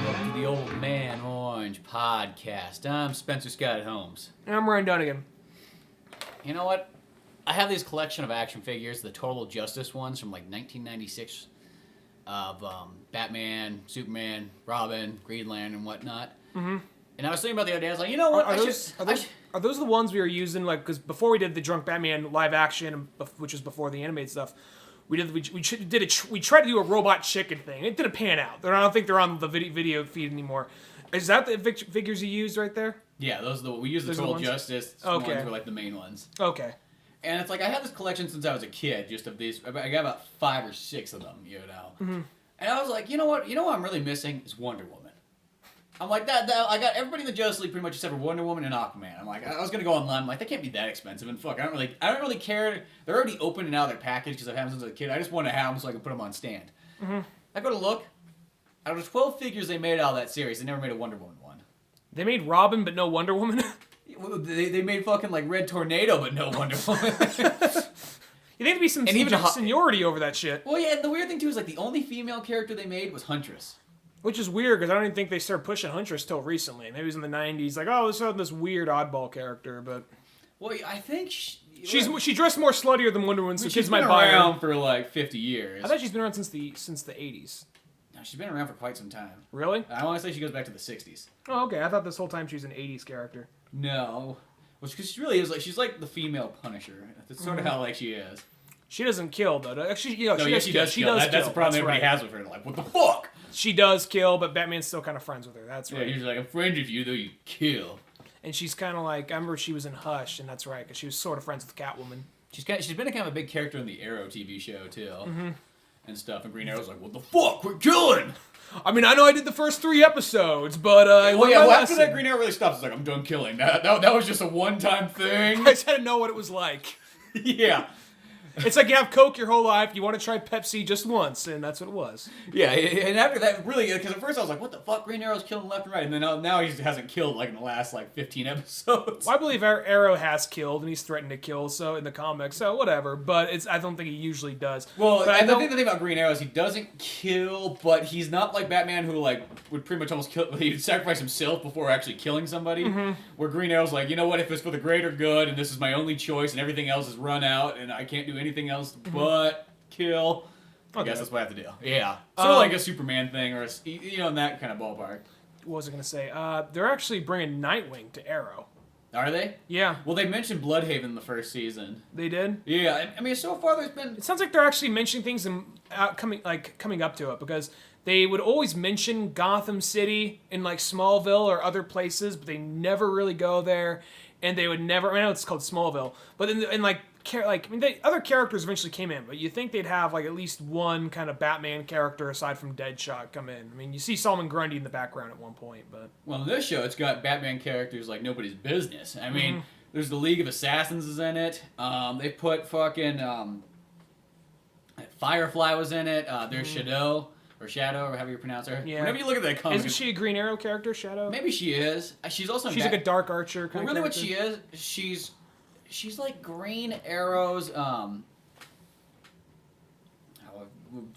welcome to the Old Man Orange podcast. I'm Spencer Scott Holmes. And I'm Ryan Dunigan. You know what? I have this collection of action figures, the Total Justice ones from like 1996 of Batman, Superman, Robin, Green Lantern, and whatnot. Mm-hmm. And I was thinking about the other day, I was like, you know what? Are those the ones we were using? Like, because before we did the Drunk Batman live action, which was before the animated stuff, we tried to do a robot chicken thing. It didn't pan out. I don't think they're on the video feed anymore. Is that the figures you used right there? Yeah, we use the Total Justice ones were like the main ones. Okay. And it's like, I had this collection since I was a kid, just of these. I got about 5 or 6 of them, you know. Mm-hmm. And I was like, you know what I'm really missing is Wonder Woman. I'm like, that I got everybody in the Justice League pretty much except for Wonder Woman and Aquaman. I'm like, I was going to go online, I'm like, they can't be that expensive. And fuck, I don't really care. They're already opening out their package because I've had them since I was a kid. I just want to have them so I can put them on stand. Mm-hmm. I go to look. Out of the 12 figures they made out of that series, they never made a Wonder Woman one. They made Robin, but no Wonder Woman? They made fucking like Red Tornado, but no Wonder Woman. You need to be some seniority over that shit. Well, yeah, and the weird thing too is like the only female character they made was Huntress. Which is weird, because I don't even think they started pushing Huntress till recently. Maybe it was in the 90s. Like, oh, let's have this weird oddball character, but... Well, I think... She dressed more sluttier than Wonder Woman, so she's been around for like 50 years. I thought she's been around since the 80s. No, she's been around for quite some time. Really? I want to say she goes back to the 60s. Oh, okay. I thought this whole time she was an 80s character. No. Well, because she really is like... She's like the female Punisher. That's sort of how like she is. She doesn't kill, though. Actually, she does kill. That's the problem everybody has with her. Like, what the fuck? She does kill, but Batman's still kind of friends with her. That's right. Yeah, he's like, I'm friends with you, though you kill. And she's kind of like, I remember she was in Hush, and that's right, because she was sort of friends with Catwoman. She's been a kind of a big character in the Arrow TV show, too. Mm-hmm. And stuff. And Green Arrow's like, what the fuck? We're killing! I mean, I know I did the first 3 episodes, but after that Green Arrow really stops, it's like, I'm done killing. That was just a one-time thing. I just had to know what it was like. Yeah. It's like you have Coke your whole life, you want to try Pepsi just once, and that's what it was. Yeah, and after that, really, because at first I was like, what the fuck, Green Arrow's killing left and right, and then now he hasn't killed, like, in the last, 15 episodes. Well, I believe Arrow has killed, and he's threatened to kill, so, in the comics, so whatever, but I don't think he usually does. Well, but the thing about Green Arrow is he doesn't kill, but he's not like Batman who, would pretty much almost kill, he'd sacrifice himself before actually killing somebody, where Green Arrow's like, you know what, if it's for the greater good, and this is my only choice, and everything else is run out, and I can't do anything else but kill. I guess that's what I have to do. Yeah. Sort of like a Superman thing, or in that kind of ballpark. What was I going to say? They're actually bringing Nightwing to Arrow. Are they? Yeah. Well, they mentioned Bloodhaven in the first season. They did? Yeah. I mean, so far there's been... It sounds like they're actually mentioning things coming up to it, because they would always mention Gotham City in, Smallville or other places, but they never really go there, and they would never... I know it's called Smallville, but the other characters eventually came in, but you think they'd have at least one kind of Batman character aside from Deadshot come in. I mean, you see Solomon Grundy in the background at one point, but well, in this show, it's got Batman characters like nobody's business. I mean, there's the League of Assassins is in it. They put fucking Firefly was in it. There's Shadow. Or however you pronounce her. Yeah. Whenever you look at that comic... Isn't she a Green Arrow character, Shadow? Maybe she is. She's also... She's like a Dark Archer kind of character. Really what she is, she's like Green Arrow's...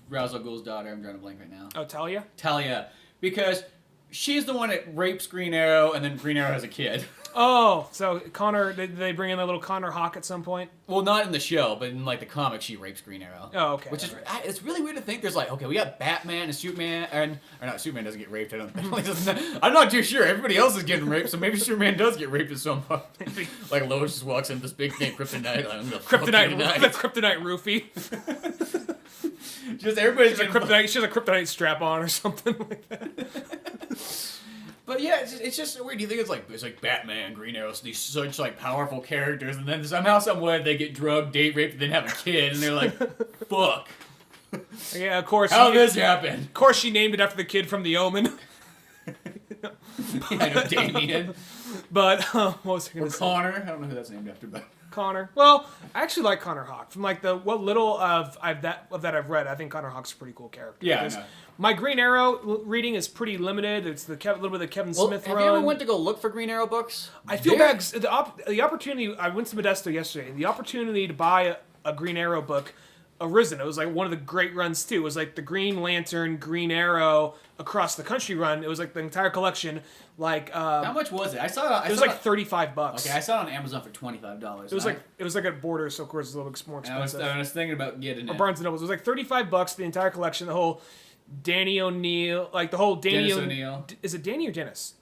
Ra's al Ghul's daughter. I'm drawing a blank right now. Oh, Talia? Talia. Because she's the one that rapes Green Arrow, and then Green Arrow has a kid. Oh, so Connor, did they bring in a little Connor Hawke at some point? Well, not in the show, but in the comics, she rapes Green Arrow. Oh, okay. Which is, it's really weird to think there's okay, we got Batman and Superman, or not, Superman doesn't get raped, I'm not too sure, everybody else is getting raped, so maybe Superman does get raped at some point. Lois just walks in this big thing, Kryptonite, the Kryptonite roofie. Just everybody's she has a Kryptonite strap on or something like that. But yeah, it's just weird. Do you think it's like Batman, Green Arrow, these such powerful characters, and then somehow, somewhere they get drugged, date raped, and then have a kid, and they're like, fuck. Yeah, of course. How this happen? Of course, she named it after the kid from The Omen. I know Damian. But what was I going to say? Connor. I don't know who that's named after, but Connor. Well, I actually like Connor Hawke. From what little of that I've read, I think Connor Hawke's a pretty cool character. Yeah, I know. My Green Arrow reading is pretty limited. It's the little bit of the Kevin Smith run. Have you ever went to go look for Green Arrow books? I feel bad. The opportunity. I went to Modesto yesterday. The opportunity to buy a Green Arrow book arisen. It was like one of the great runs too. It was like the Green Lantern, Green Arrow across the country run. It was like the entire collection. Like how much was it? I saw it. It was like $35. Okay, I saw it on Amazon for $25. It was like at Borders, so of course it's a little bit more expensive. I was thinking about getting it. Barnes and Noble. It was like $35. The entire collection, the whole Danny O'Neill, like the whole Danny Dennis O'Neill. Is it Danny or Dennis?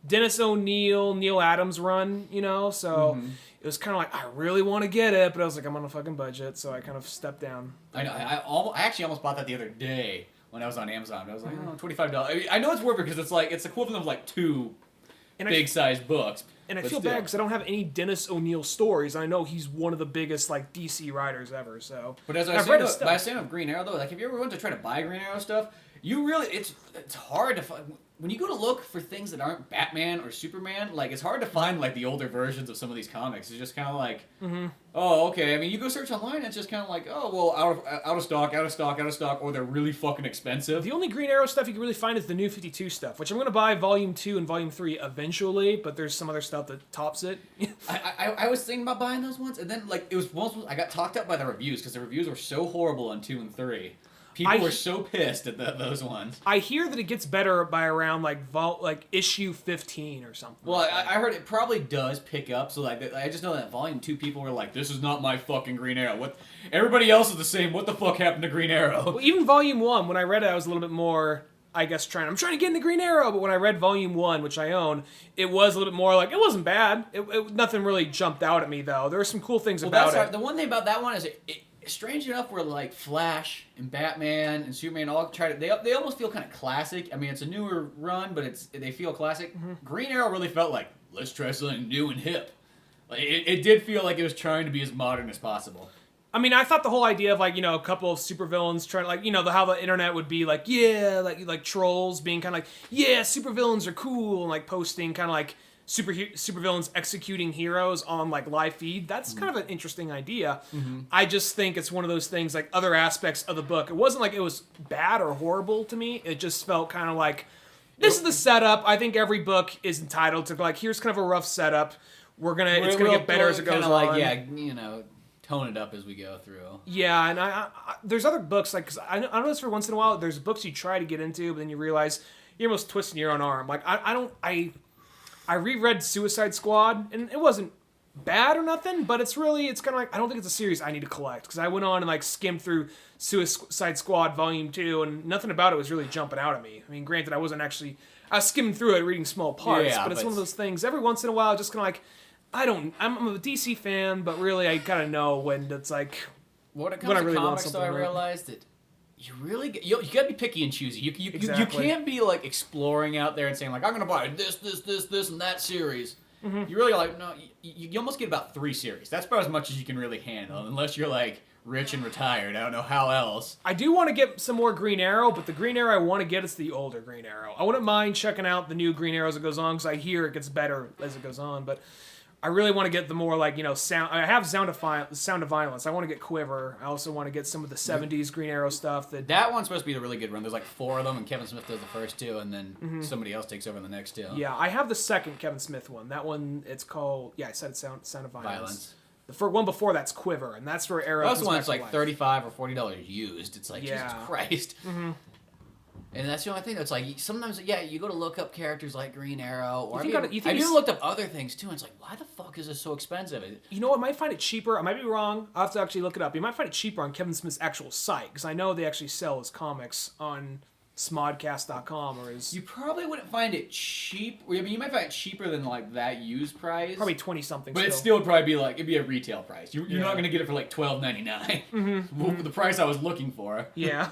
Dennis O'Neill, Neil Adams run, so it was kind of like, I really want to get it, but I was like, I'm on a fucking budget, so I kind of stepped down. I know. I actually almost bought that the other day when I was on Amazon. I was like, $25. I know it's worth it because it's equivalent of like two big-sized books. And I feel bad because I don't have any Dennis O'Neill stories. I know he's one of the biggest like DC writers ever. So, but as I was saying of Green Arrow though, like if you ever went to try to buy Green Arrow stuff, you really it's hard to find. When you go to look for things that aren't Batman or Superman, like it's hard to find like the older versions of some of these comics. It's just kind of like, oh, okay. I mean, you go search online, and it's just kind of like, oh, well, out of stock, or they're really fucking expensive. The only Green Arrow stuff you can really find is the New 52 stuff, which I'm going to buy Volume 2 and Volume 3 eventually, but there's some other stuff that tops it. I was thinking about buying those ones, and then like it was once I got talked up by the reviews because the reviews were so horrible on 2 and 3. People were so pissed at those ones. I hear that it gets better by around like issue 15 or something. Well, I heard it probably does pick up. So like, I just know that Volume 2 people were like, "This is not my fucking Green Arrow. What? Everybody else is the same. What the fuck happened to Green Arrow?" Well, even Volume 1, when I read it, I was a little bit more, I guess, I'm trying to get into Green Arrow. But when I read Volume 1, which I own, it was a little bit more like, it wasn't bad. Nothing really jumped out at me though. There were some cool things about it. The one thing about that one is strange enough, where like Flash and Batman and Superman all try to they almost feel kind of classic. I mean, it's a newer run, but they feel classic. Green Arrow really felt like, let's try something new and hip. Like it did feel like it was trying to be as modern as possible. I mean, I thought the whole idea of like, a couple of supervillains trying to like, how the internet would be like, yeah, like trolls being kind of like, yeah, supervillains are cool, and like posting kind of like supervillains executing heroes on like live feed. That's kind of an interesting idea. I just think it's one of those things, like other aspects of the book. It wasn't like it was bad or horrible to me. It just felt kind of like, this is the setup. I think every book is entitled to like, here's kind of a rough setup. It's gonna get better as it goes on. Like, tone it up as we go through. Yeah, and I there's other books like, cause I notice for once in a while there's books you try to get into, but then you realize you're almost twisting your own arm. Like I reread Suicide Squad, and it wasn't bad or nothing, but it's kind of like, I don't think it's a series I need to collect, because I went on and like skimmed through Suicide Squad Volume 2, and nothing about it was really jumping out at me. I mean, granted, I was skimming through it, reading small parts, but it's one of those things, every once in a while, just kind of like, I'm a DC fan, but really I kind of know when it's like, when it comes to comics, though, I realized that you gotta be picky and choosy. You can't be like exploring out there and saying like, I'm gonna buy this, and that series. You really like, no, you almost get about 3 series. That's about as much as you can really handle, unless you're like rich and retired. I don't know how else. I do want to get some more Green Arrow, but the Green Arrow I want to get is the older Green Arrow. I wouldn't mind checking out the new Green Arrow as it goes on, because I hear it gets better as it goes on, but I really want to get the more like, sound. I have Sound of Violence. I want to get Quiver. I also want to get some of the 70s Green Arrow stuff. That one's supposed to be the really good run. There's like 4 of them, and Kevin Smith does the first 2, and then somebody else takes over the next 2. Yeah, I have the second Kevin Smith one. That one, it's called, I said it's Sound of Violence. The one before that's Quiver, and that's where Arrow. That's one's like $35 or $40 used. It's like, Jesus Christ. And that's the only thing that's like, sometimes, you go to look up characters like Green Arrow, or I do looked up other things too, and it's like, why the fuck is this so expensive? You know what, I might find it cheaper, I might be wrong, I'll have to actually look it up. You might find it cheaper on Kevin Smith's actual site, because I know they actually sell his comics on smodcast.com or his... You probably wouldn't find it cheap. I mean, you might find it cheaper than like that used price. Probably 20-something. But it still would probably be like, it'd be a retail price. You're not going to get it for like $12.99. The price I was looking for. Yeah.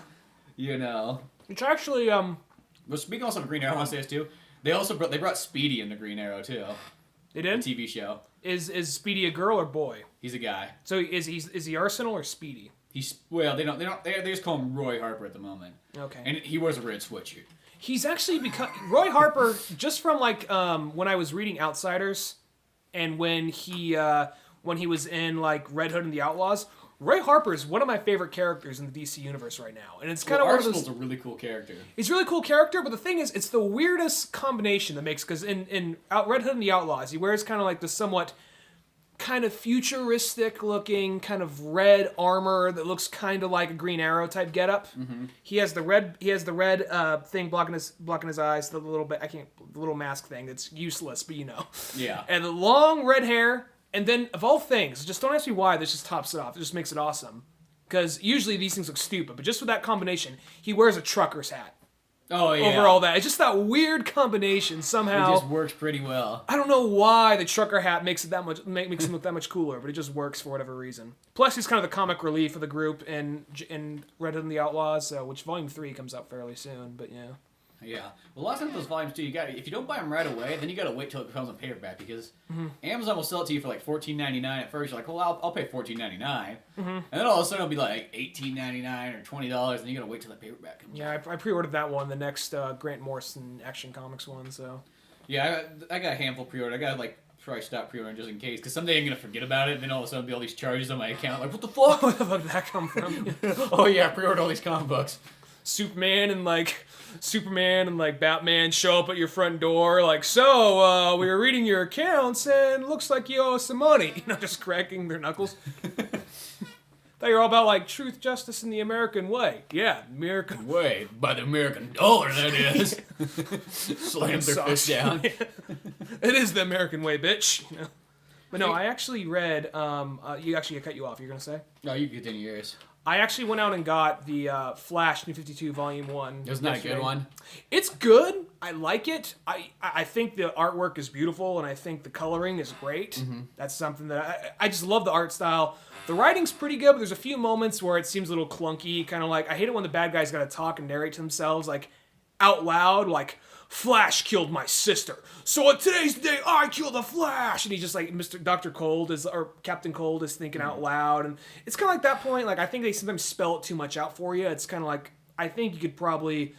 Which actually, Well, speaking also of Green Arrow, I want to say this too. They brought Speedy into Green Arrow too. They did? The TV show. Is Speedy a girl or boy? He's a guy. So is he Arsenal or Speedy? They just call him Roy Harper at the moment. Okay. And he wears a red sweatshirt. He's actually become Roy Harper, just from like when I was reading Outsiders, and when he was in like Red Hood and the Outlaws. Roy Harper is one of my favorite characters in the DC universe right now, and it's kind of one of those. Arsenal's a really cool character. He's a really cool character, but the thing is, it's the weirdest combination that makes, because in Red Hood and the Outlaws, he wears kind of like the somewhat kind of futuristic looking, kind of red armor that looks kind of like a Green Arrow type getup. Mm-hmm. He has the red thing blocking his eyes, the little mask thing that's useless, but you know. Yeah. And the long red hair, and then of all things, just don't ask me why, this just tops it off. It just makes it awesome. Because usually these things look stupid, but just with that combination, he wears a trucker's hat. Oh, yeah. Over all that. It's just that weird combination somehow. It just works pretty well. I don't know why the trucker hat makes it makes him look that much cooler, but it just works for whatever reason. Plus, he's kind of the comic relief of the group in Red Hood and the Outlaws, which Volume 3 comes out fairly soon, but yeah. Yeah. Well, a lot of those volumes too, if you don't buy them right away, then you gotta wait till it comes on paperback because Amazon will sell it to you for like $14.99 at first. You're like, well, I'll pay $14.99, and then all of a sudden it'll be like $18.99 or $20, and you gotta wait till the paperback comes. Yeah, I pre-ordered that one, the next Grant Morrison Action Comics one. So. Yeah, I got a handful pre-ordered. I got like probably stop pre-ordering just in case, because someday I'm gonna forget about it, and then all of a sudden be all these charges on my account. Like, what the fuck? Where the fuck did that come from? Oh yeah, I pre-ordered all these comic books. Superman and Batman show up at your front door like, so we were reading your accounts and looks like you owe us some money. You know, just cracking their knuckles. Thought you were all about like truth, justice, and the American way. Yeah, American way. By the American dollar, that is. Slams their fist down. It is the American way, bitch. You know? But no, I actually read, you actually cut you off, you're going to say? No, you can continue yours. I actually went out and got the Flash New 52 Volume 1. Isn't that a good one? It's good. I like it. I think the artwork is beautiful, and I think the coloring is great. Mm-hmm. That's something that I just love the art style. The writing's pretty good, but there's a few moments where it seems a little clunky. Kind of like, I hate it when the bad guys got to talk and narrate to themselves, like, out loud, like, Flash killed my sister. So on today's day, I killed the Flash. And he just like Dr. Cold or Captain Cold is thinking out loud. And it's kind of like that point. Like, I think they sometimes spell it too much out for you. It's kind of like, I think you could probably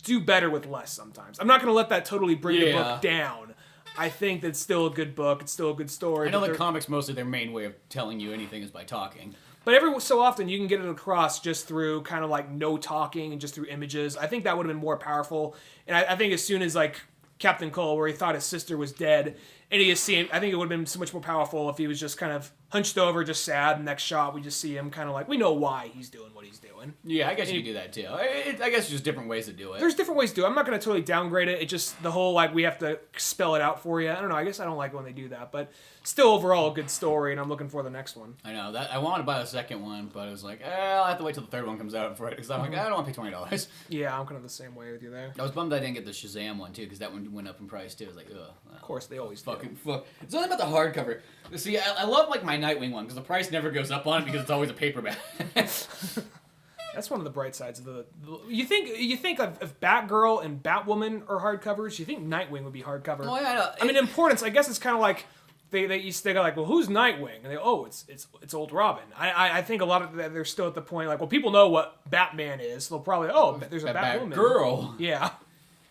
do better with less sometimes. I'm not going to let that totally bring the book down. I think that's still a good book. It's still a good story. I know the comics, mostly their main way of telling you anything is by talking. But every so often, you can get it across just through kind of like no talking and just through images. I think that would have been more powerful. And I think as soon as like Captain Cole, where he thought his sister was dead, and he is seeing, I think it would have been so much more powerful if he was just kind of hunched over, just sad. And next shot, we just see him kind of like, we know why he's doing what he's doing. Yeah, I guess you could do that too. I guess there's just different ways to do it. There's different ways to do it. I'm not going to totally downgrade it. It just, the whole like, we have to spell it out for you. I don't know. I guess I don't like when they do that. But still overall a good story, and I'm looking for the next one. I know. I wanted to buy the second one, but I was like, I'll have to wait till the third one comes out for it. Because I'm like, I don't want to pay $20. Yeah, I'm kind of the same way with you there. I was bummed I didn't get the Shazam one too, because that one went up in price too. I was like, ugh. Of course, they always fucking fuck. It's only about the hardcover. See, I love like my Nightwing one, because the price never goes up on it because it's always a paperback. That's one of the bright sides of the you think if Batgirl and Batwoman are hardcovers, you think Nightwing would be hardcover. Oh yeah, no. I mean, importance. I guess it's kind of like they go like, well, who's Nightwing? And they it's old Robin. I think a lot of they're still at the point like, well, people know what Batman is. So they'll probably there's a Batwoman. Batgirl. Yeah.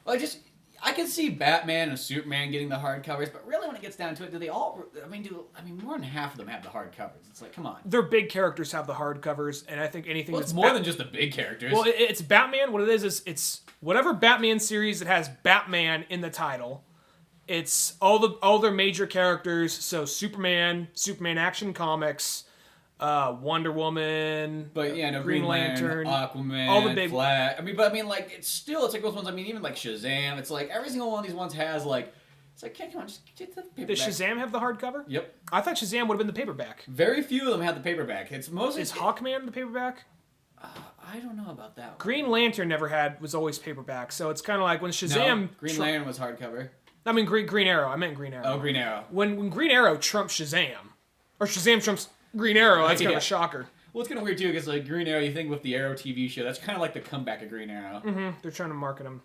Well, I can see Batman and Superman getting the hardcovers, but really when it gets down to it, do they all? I mean, more than half of them have the hardcovers. It's like, come on. Their big characters have the hardcovers, and I think anything that's more than just the big characters. Well, it's Batman. What it is it's whatever Batman series that has Batman in the title. It's all their major characters. So Superman Action Comics, Wonder Woman, but yeah, no, Green Lantern, Aquaman, all the big Flash. I mean, like it's like those ones. I mean, even like Shazam. It's like every single one of these ones has like. It's like, come on, just get the paperback. Does Shazam have the hardcover? Yep. I thought Shazam would have been the paperback. Very few of them have the paperback. It's mostly. Is Hawkman the paperback? I don't know about that one. Green Lantern was always paperback. So it's kind of like when Shazam. No, Green Lantern was hardcover. I mean Green Arrow. I meant Green Arrow. Oh, Green Arrow. When Green Arrow trumps Shazam, or Shazam trumps Green Arrow, that's kind of a shocker. Well, it's kind of weird too, because like Green Arrow, you think with the Arrow TV show, that's kind of like the comeback of Green Arrow. Mm-hmm. They're trying to market him.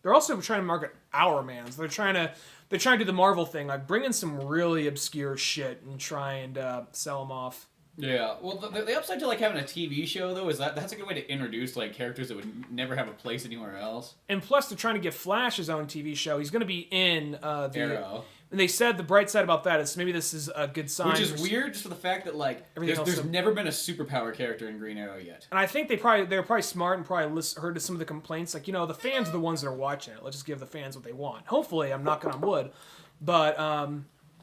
They're also trying to market Our Mans. They're trying to do the Marvel thing, like bring in some really obscure shit and try and sell them off. Yeah, well, the upside to like having a TV show though is that's a good way to introduce like characters that would never have a place anywhere else. And plus, they're trying to give Flash his own TV show. He's going to be in the Arrow. And they said the bright side about that is maybe this is a good sign. Which is weird, just for the fact that like there's never been a superpower character in Green Arrow yet. And I think they're probably smart and probably heard some of the complaints. Like, the fans are the ones that are watching it. Let's just give the fans what they want. Hopefully, I'm knocking on wood, but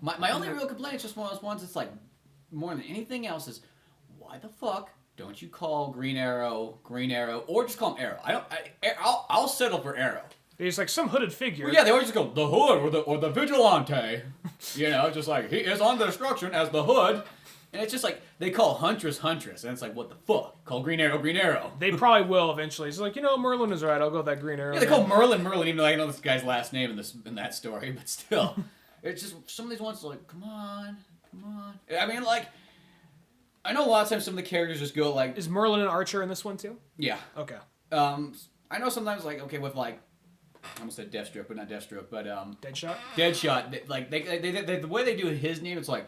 My only real complaint is just one of those ones that's like, more than anything else is, why the fuck don't you call Green Arrow, or just call him Arrow? I'll settle for Arrow. He's like some hooded figure. Well, yeah, they always just go, the Hood, or the Vigilante. You know, just like, he is on the destruction as the Hood. And it's just like, they call Huntress, and it's like, what the fuck? Call Green Arrow. They probably will eventually. It's like, Merlin is right, I'll go with that Green Arrow. Yeah, they call Merlin, even though I know this guy's last name in that story, but still. It's just, some of these ones are like, come on. I mean, like, I know a lot of times some of the characters just go like... Is Merlin an archer in this one too? Yeah. Okay. I know sometimes, like, okay, with like, I almost said Deathstroke, but not Deathstroke, but Deadshot. Like they the way they do his name, it's like,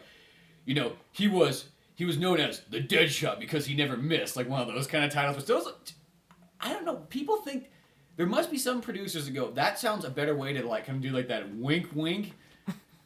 he was known as the Deadshot because he never missed, like one of those kind of titles. But still, I don't know. People think there must be some producers that go, that sounds a better way to like kind of do like that wink.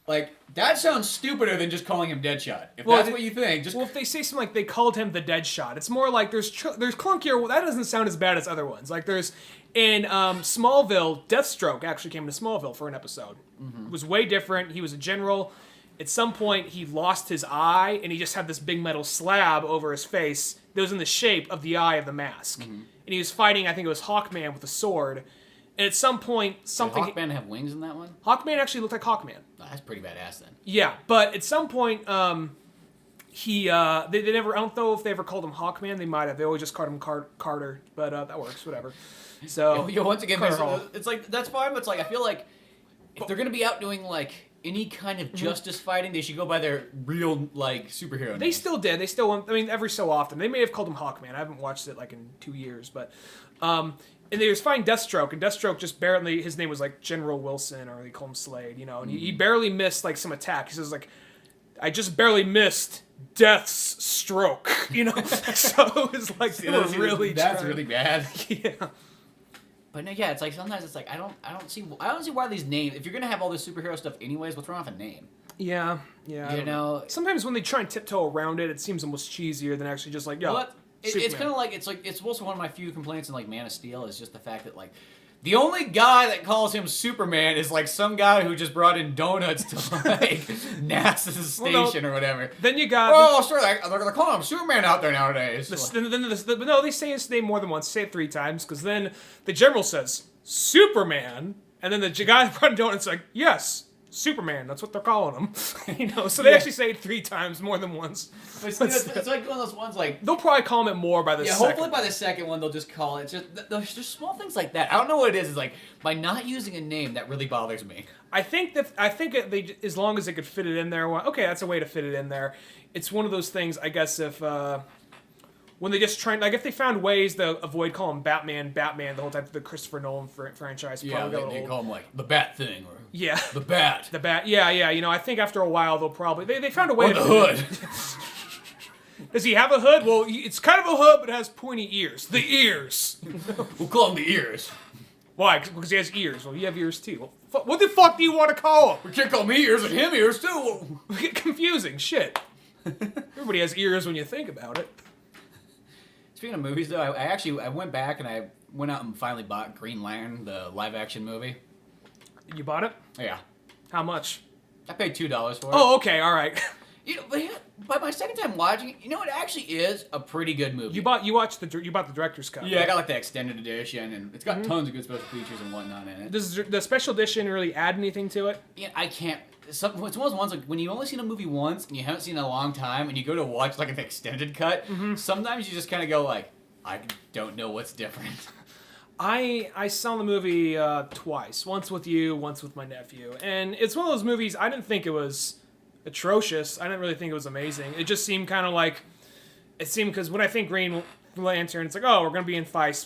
Like, that sounds stupider than just calling him Deadshot. If that's what you think, just... Well, if they say something like they called him the Deadshot, it's more like there's clunkier... Well, that doesn't sound as bad as other ones. Like, there's... In Smallville, Deathstroke actually came to Smallville for an episode. Mm-hmm. It was way different. He was a general. At some point, he lost his eye, and he just had this big metal slab over his face that was in the shape of the eye of the mask. Mm-hmm. And he was fighting, I think it was Hawkman with a sword. And at some point, something... Did Hawkman have wings in that one? Hawkman actually looked like Hawkman. Oh, that's pretty badass then. Yeah, but at some point, they never... I don't know if they ever called him Hawkman. They might have. They always just called him Carter. But that works, whatever. So... Once again, it's like, that's fine, but it's like, I feel like if they're going to be out doing, like, any kind of justice fighting, they should go by their real, like, superhero names. They still did. They still went... I mean, every so often. They may have called him Hawkman. I haven't watched it, like, in 2 years, but... And they was fighting Deathstroke, and Deathstroke just barely, his name was like General Wilson, or they call him Slade, and he barely missed like some attack. He says like, I just barely missed Death's stroke, So it was like, they were really That's really bad. Yeah. But no, yeah, it's like, sometimes it's like, I don't see why these names, if you're going to have all this superhero stuff anyways, what's wrong with a name? Yeah. Sometimes when they try and tiptoe around it, it seems almost cheesier than actually just like, it's kind of like it's also one of my few complaints in like Man of Steel is just the fact that like the only guy that calls him Superman is like some guy who just brought in donuts to like NASA's station or whatever. Then you got they're calling him Superman out there nowadays. No, they say his name more than once. Say it 3 times because then the general says Superman, and then the guy that brought in donuts is like, yes, Superman, that's what they're calling him. So they actually say it 3 times more than once. It's like one of those ones like... They'll probably call him it more by the second. Hopefully by the second one they'll just call it... There's just small things like that. I don't know what it is. It's like, by not using a name, that really bothers me. I think as long as they could fit it in there, okay, that's a way to fit it in there. It's one of those things, I guess, if... when they just try, like if they found ways to avoid calling Batman the whole time through the Christopher Nolan franchise. Yeah, they call him like the Bat Thing or the Bat. The Bat. Yeah. I think after a while they'll probably they found a way. Or the Hood. Does he have a hood? Well, it's kind of a hood, but it has pointy ears. The ears. We'll call him the Ears. Why? Because he has ears. Well, you have ears too. Well, what the fuck do you want to call him? We can't call me ears and him ears too. Get confusing. Shit. Everybody has ears when you think about it. Speaking of movies, though, I went back and I went out and finally bought Green Lantern, the live-action movie. You bought it? Yeah. How much? I paid $2 for it. Oh, okay, all right. But by my second time watching it, it actually is a pretty good movie. You bought the director's cut. Yeah, right? I got like the extended edition, and it's got tons of good special features and whatnot in it. Does the special edition really add anything to it? Yeah, I can't. It's one of those ones like when you've only seen a movie once and you haven't seen it in a long time, and you go to watch like an extended cut. Sometimes you just kind of go like, I don't know what's different. I saw the movie twice. Once with you, once with my nephew. And it's one of those movies, I didn't think it was atrocious. I didn't really think it was amazing. It just seemed kind of like... It seemed, because when I think Green Lantern, it's like, oh, we're going to be in space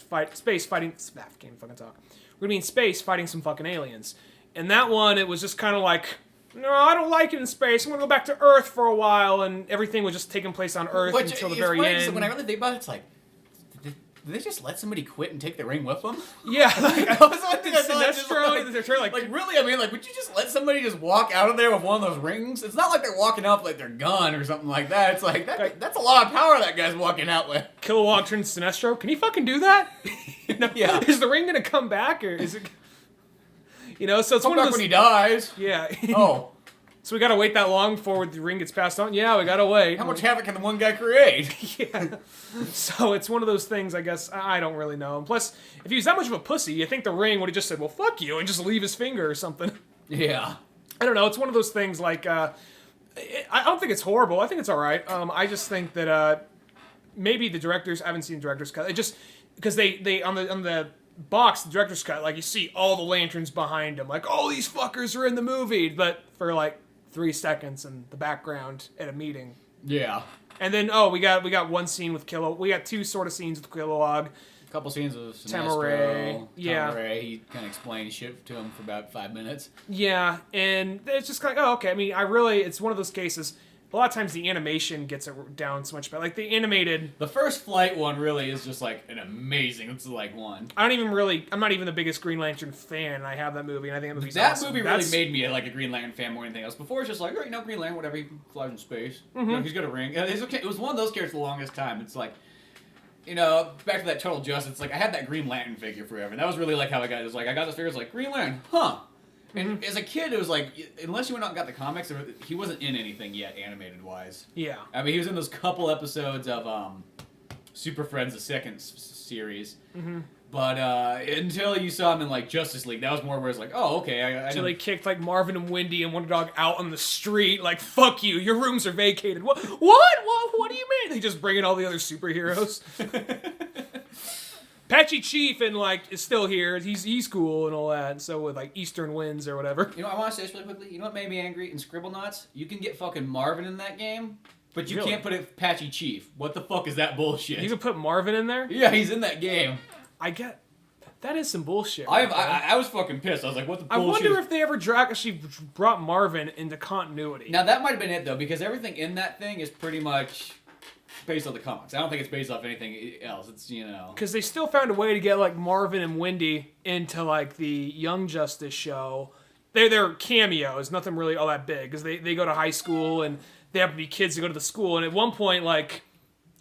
fighting... I can't fucking talk. We're going to be in space fighting some fucking aliens. And that one, it was just kind of like... No, I don't like it in space. I'm going to go back to Earth for a while. And evering was just taking place on Earth until the very end. When I really think about it, it's like... Did they just let somebody quit and take the ring with them? Yeah. Like, I was like, really? I mean, like, would you just let somebody just walk out of there with one of those rings? It's not like they're walking out with, like, their gun or something like that. It's like, that's a lot of power that guy's walking out with. Kilowog turns Sinestro. Can he fucking do that? Yeah. Is the ring going to come back, or is it... so it's come one back of those... when he dies. Yeah. Oh. So we gotta wait that long before the ring gets passed on? Yeah, we gotta wait. How much havoc can the one guy create? Yeah. So it's one of those things, I guess, I don't really know. And plus, if he was that much of a pussy, you think the ring would have just said, well, fuck you, and just leave his finger or something. Yeah. I don't know, it's one of those things, like, I don't think it's horrible. I think it's alright. I just think that, maybe the directors, I haven't seen the director's cut, it just, because they on the box, the director's cut, like, you see all the lanterns behind him, like, oh, these fuckers are in the movie, but for, like, 3 seconds in the background at a meeting. Yeah. And then, we got one scene with we got 2 sort of scenes with Kilowog. A couple scenes with Tamaray. Yeah. Tamaray, he kind of explained shit to him for about 5 minutes. Yeah, and it's just like, okay. I mean, it's one of those cases. A lot of times the animation gets it down so much better. Like the animated. The first Flight one really is just like an amazing. It's like one. I'm not even the biggest Green Lantern fan. And I have that movie, and I think that movie's that awesome. movie really made me like a Green Lantern fan more than anything else. Before it's just like, oh, Green Lantern, whatever, he flies in space. Mm-hmm. He's got a ring. It's okay. It was one of those characters the longest time. It's like, back to that Total Justice. It's like I had that Green Lantern figure forever, and that was really like how I got it. It was like I got this figure. It's like Green Lantern, huh? And as a kid, it was like, unless you went out and got the comics, he wasn't in anything yet, animated-wise. Yeah. I mean, he was in those couple episodes of Super Friends, the second series. Mm-hmm. But until you saw him in, like, Justice League, that was more where it's like, oh, okay. So they kicked, like, Marvin and Wendy and Wonder Dog out on the street, like, fuck you, your rooms are vacated. What? What do you mean? They just bring in all the other superheroes. Patchy Chief is still here. He's cool and all that. And so with like Eastern Winds or whatever. I want to say this really quickly. You know what made me angry in Scribblenauts? You can get fucking Marvin in that game, but you can't put it Patchy Chief. What the fuck is that bullshit? You can put Marvin in there? Yeah, he's in that game. That is some bullshit. I was fucking pissed. I was like, what the bullshit? I wonder if they ever actually brought Marvin into continuity. Now that might have been it though, because everything in that thing is pretty much based on the comics. I don't think it's based off anything else. It's, because they still found a way to get like Marvin and Wendy into like the Young Justice show. They're cameos, nothing really all that big, because they go to high school and they happen to be kids that go to the school. And at one point, like,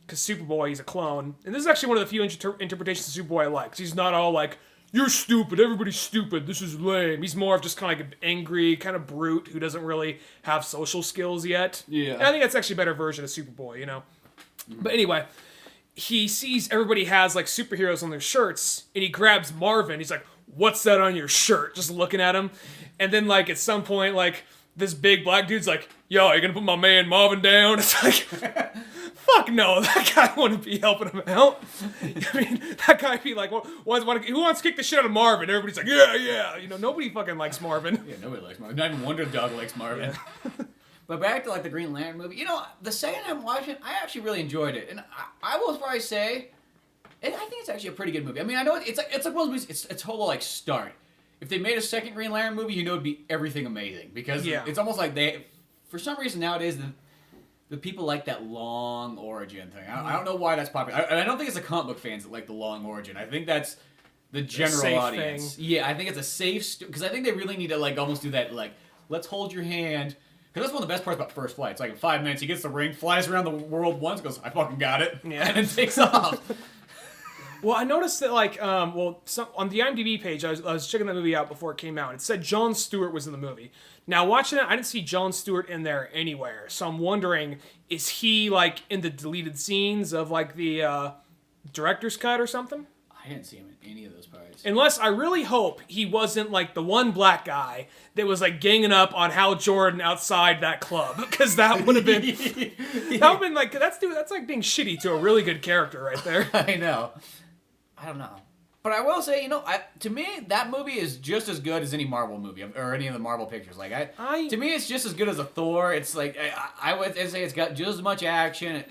because Superboy, he's a clone, and this is actually one of the few interpretations of Superboy I like, because he's not all like, you're stupid, everybody's stupid, this is lame. He's more of just kind of like an angry, kind of brute who doesn't really have social skills yet. Yeah. And I think that's actually a better version of Superboy, But anyway, he sees everybody has like superheroes on their shirts, and he grabs Marvin. He's like, "What's that on your shirt?" Just looking at him, and then like at some point, like this big black dude's like, "Yo, you gonna put my man Marvin down?" It's like, fuck no, that guy wouldn't be helping him out. I mean, that guy be like, who wants to kick the shit out of Marvin? Everybody's like, yeah. Nobody fucking likes Marvin. Yeah, nobody likes Marvin. Not even Wonder Dog likes Marvin. Yeah. But back to like the Green Lantern movie, the second time watching, I actually really enjoyed it, and I will probably say, I think it's actually a pretty good movie. I mean, I know it's like one of those movies. It's a total like start. If they made a second Green Lantern movie, it'd be everything amazing, because it's almost like for some reason nowadays the people like that long origin thing. I don't know why that's popular. I don't think it's the comic book fans that like the long origin. I think that's the general audience. Thing. Yeah, I think it's a safe because I think they really need to like almost do that like let's hold your hand. Because that's one of the best parts about First Flight. It's like in 5 minutes, he gets the ring, flies around the world once, goes, I fucking got it, and then takes off. Well, I noticed that, like, on the IMDb page, I was checking that movie out before it came out. It said Jon Stewart was in the movie. Now, watching it, I didn't see Jon Stewart in there anywhere. So I'm wondering, is he, like, in the deleted scenes of, like, the director's cut or something? I didn't see him in any of those parts. Unless I really hope he wasn't like the one black guy that was like ganging up on Hal Jordan outside that club, because that would have been like that's like being shitty to a really good character right there. I know. I don't know. But I will say, to me, that movie is just as good as any Marvel movie or any of the Marvel pictures. Like, to me, it's just as good as a Thor. It's like I would say it's got just as much action.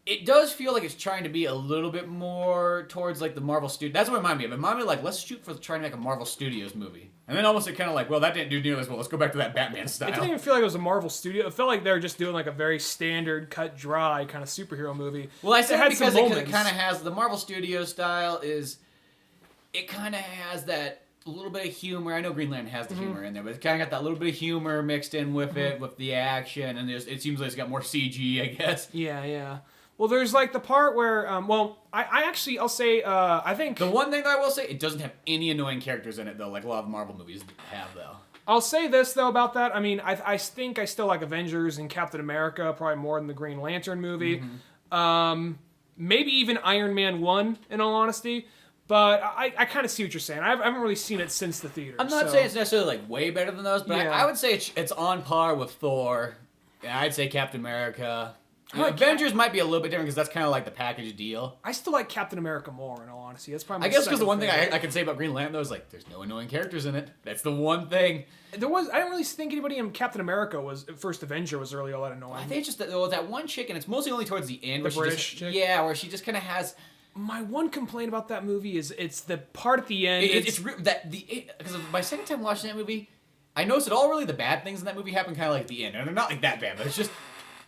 It does feel like it's trying to be a little bit more towards like the Marvel Studios. That's what it reminded me of. It reminded me like, let's shoot for trying to make a Marvel Studios movie. And then almost it kind of like, well, that didn't do nearly as well. Let's go back to that Batman style. It didn't even feel like it was a Marvel Studio. It felt like they were just doing like a very standard, cut dry kind of superhero movie. Well, I said it because it kind of has, the Marvel Studios style it kind of has that little bit of humor. I know Green Lantern has the humor in there, but it's kind of got that little bit of humor mixed in with it, with the action, and it seems like it's got more CG, I guess. Yeah. Well, there's like the part where, I'll say, I think... The one thing that I will say, it doesn't have any annoying characters in it, though, like a lot of Marvel movies have, though. I'll say this though about that. I mean, I think I still like Avengers and Captain America probably more than the Green Lantern movie. Maybe even Iron Man 1, in all honesty. But I kind of see what you're saying. I haven't really seen it since the theater. I'm not saying it's necessarily like way better than those, but Yeah. I would say it's on par with Thor. Yeah, I'd say Captain America. Avengers might be a little bit different because that's kind of like the package deal. I still like Captain America more, in all honesty. That's probably I my guess because the one second thing favorite. I can say about Green Lantern though is like there's no annoying characters in it. That's the one thing. I didn't really think anybody in Captain America was first Avenger was really all that annoying. I think it's just that one chick, and it's mostly only towards the end. The where she British just, chick? Yeah, where she just kind of has. My one complaint about that movie is it's the part at the end. Because my second time watching that movie, I noticed that all really the bad things in that movie happen kind of like at the end, and they're not like that bad, but it's just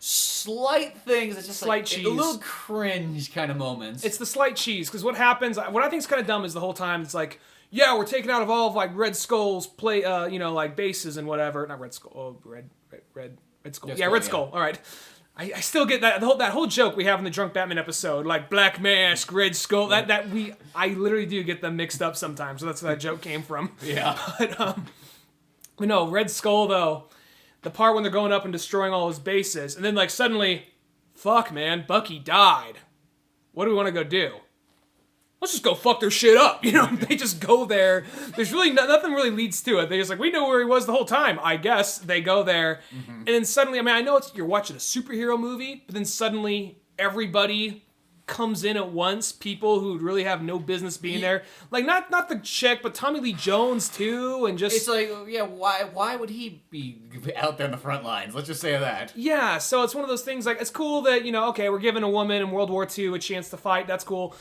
slight things. It's just Slight like cheese. a little cringe kind of moments. It's the slight cheese, because what happens, what I think is kind of dumb is the whole time it's like, yeah, we're taking out of all of like Red Skull's like bases and whatever. Not Red Skull. Red Skull. Red Yeah, Skull, Red yeah. Skull. All right. I still get that whole joke we have in the Drunk Batman episode, like Black Mask, Red Skull. I literally do get them mixed up sometimes. So that's where that joke came from. Yeah. But no, Red Skull though, the part when they're going up and destroying all his bases, and then like suddenly, fuck man, Bucky died. What do we want to go do? Let's just go fuck their shit up. You know, they just go there. There's really nothing really leads to it. They just like, we know where he was the whole time. I guess they go there, and then suddenly, I mean, I know you're watching a superhero movie, but then suddenly everybody comes in at once. People who really have no business being there, like not the chick, but Tommy Lee Jones too, and just It's like, yeah, why would he be out there in the front lines? Let's just say that. yeah. So it's one of those things. Like it's cool that okay, we're giving a woman in World War II a chance to fight. That's cool.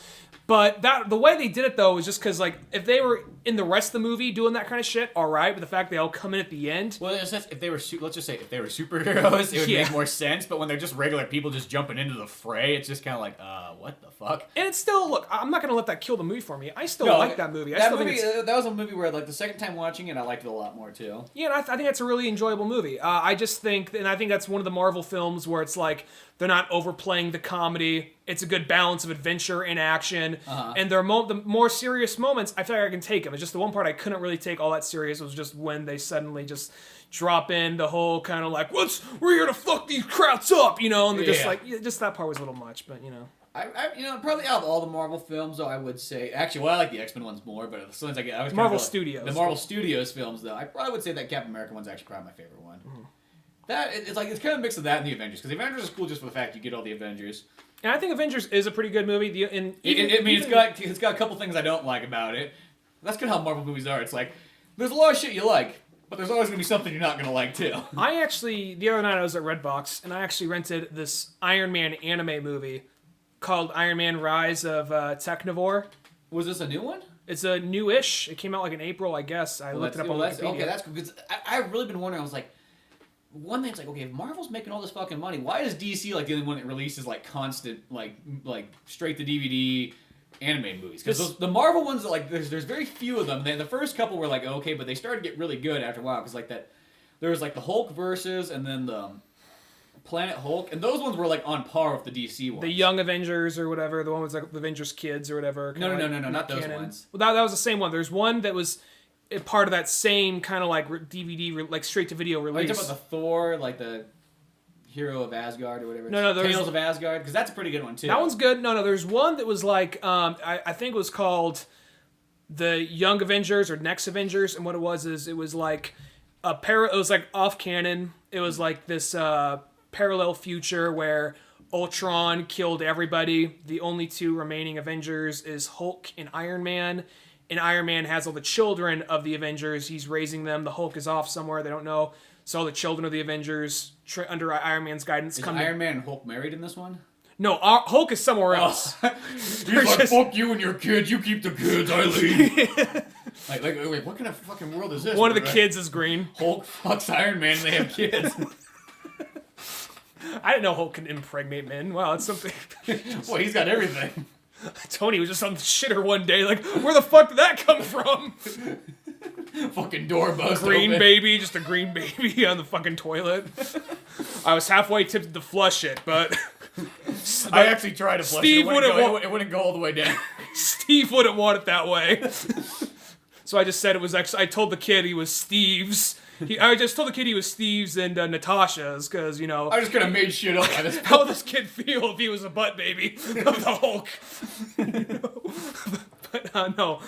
But the way they did it though was just because like if they were in the rest of the movie doing that kind of shit, all right. But the fact they all come in at the end, Well, in a sense, if they were let's just say if they were superheroes, it would Yeah. make more sense. But when they're just regular people just jumping into the fray, it's just kind of like, what the fuck? and it's still look. I'm not gonna let that kill the movie for me. I still like that movie. I That still movie, think it's, that was a movie where like the second time watching it, I liked it a lot more too. yeah, and I think that's a really enjoyable movie. I just think, and I think that's one of the Marvel films where it's like they're not overplaying the comedy. It's a good balance of adventure and action, and the more serious moments, I feel like I can take them. It's just the one part I couldn't really take all that serious was just when they suddenly just drop in the whole kind of like, we're here to fuck these crowds up, and they're just Yeah. like, just that part was a little much, but I probably out of all the Marvel films, though, I would say actually, I like the X-Men ones more, but as soon as I was kinda Marvel like, Studios. the Marvel Studios films, though, I probably would say that Captain America one's actually probably my favorite one. It's like it's kind of a mix of that and the Avengers, because the Avengers is cool just for the fact you get all the Avengers. And I think Avengers is a pretty good movie. It's got a couple things I don't like about it. That's kind of how Marvel movies are. It's like there's a lot of shit you like, but there's always gonna be something you're not gonna like too. I actually, the other night I was at Redbox, and I actually rented this Iron Man anime movie called Iron Man Rise of Technivore. Was this a new one? It's a new-ish. It came out like in April, I guess. I looked it up on Wikipedia. Okay, that's cool. Because I've really been wondering. I was like, one thing, it's like, okay, if Marvel's making all this fucking money, why is DC like the only one that releases like constant like straight to DVD anime movies? Because the Marvel ones, like there's very few of them. The first couple were like okay, but they started to get really good after a while. Because like that, there was like the Hulk versus and then the Planet Hulk, and those ones were like on par with the DC ones. The Young Avengers or whatever, the one with like the Avengers Kids or whatever. No, not those ones. Well, that was the same one. There's one that was a part of that same kind of like DVD, like straight to video Are you release. talking about the Thor, like the Hero of Asgard or whatever? No, there's Tales of Asgard, because that's a pretty good one too. That one's good. No, there's one that was like I think it was called the Young Avengers or Next Avengers, and what it was like it was like off canon. It was like this parallel future where Ultron killed everybody. The only two remaining Avengers is Hulk and Iron Man. And Iron Man has all the children of the Avengers. He's raising them. The Hulk is off somewhere. They don't know. So all the children of the Avengers, under Iron Man's guidance, Is come Iron Man and Hulk married in this one? No, Hulk is somewhere else. He's like, fuck you and your kids. You keep the kids. I leave. like, what kind of fucking world is this? One of the kids is green. Hulk fucks Iron Man and they have kids. I didn't know Hulk can impregnate men. Wow, that's something. Well, he's got everything. Tony was just on the shitter one day, like, where the fuck did that come from? Fucking door bust Green open. baby, just a green baby on the fucking toilet. I was halfway tempted to flush it, but I actually tried to flush Steve it. It wouldn't go all the way down. Steve wouldn't want it that way. So I just said it was actually. I told the kid he was Steve's. I just told the kid he was Steve's and Natasha's because I just kind of made shit up. How would this kid feel if he was a butt baby of the Hulk? But no,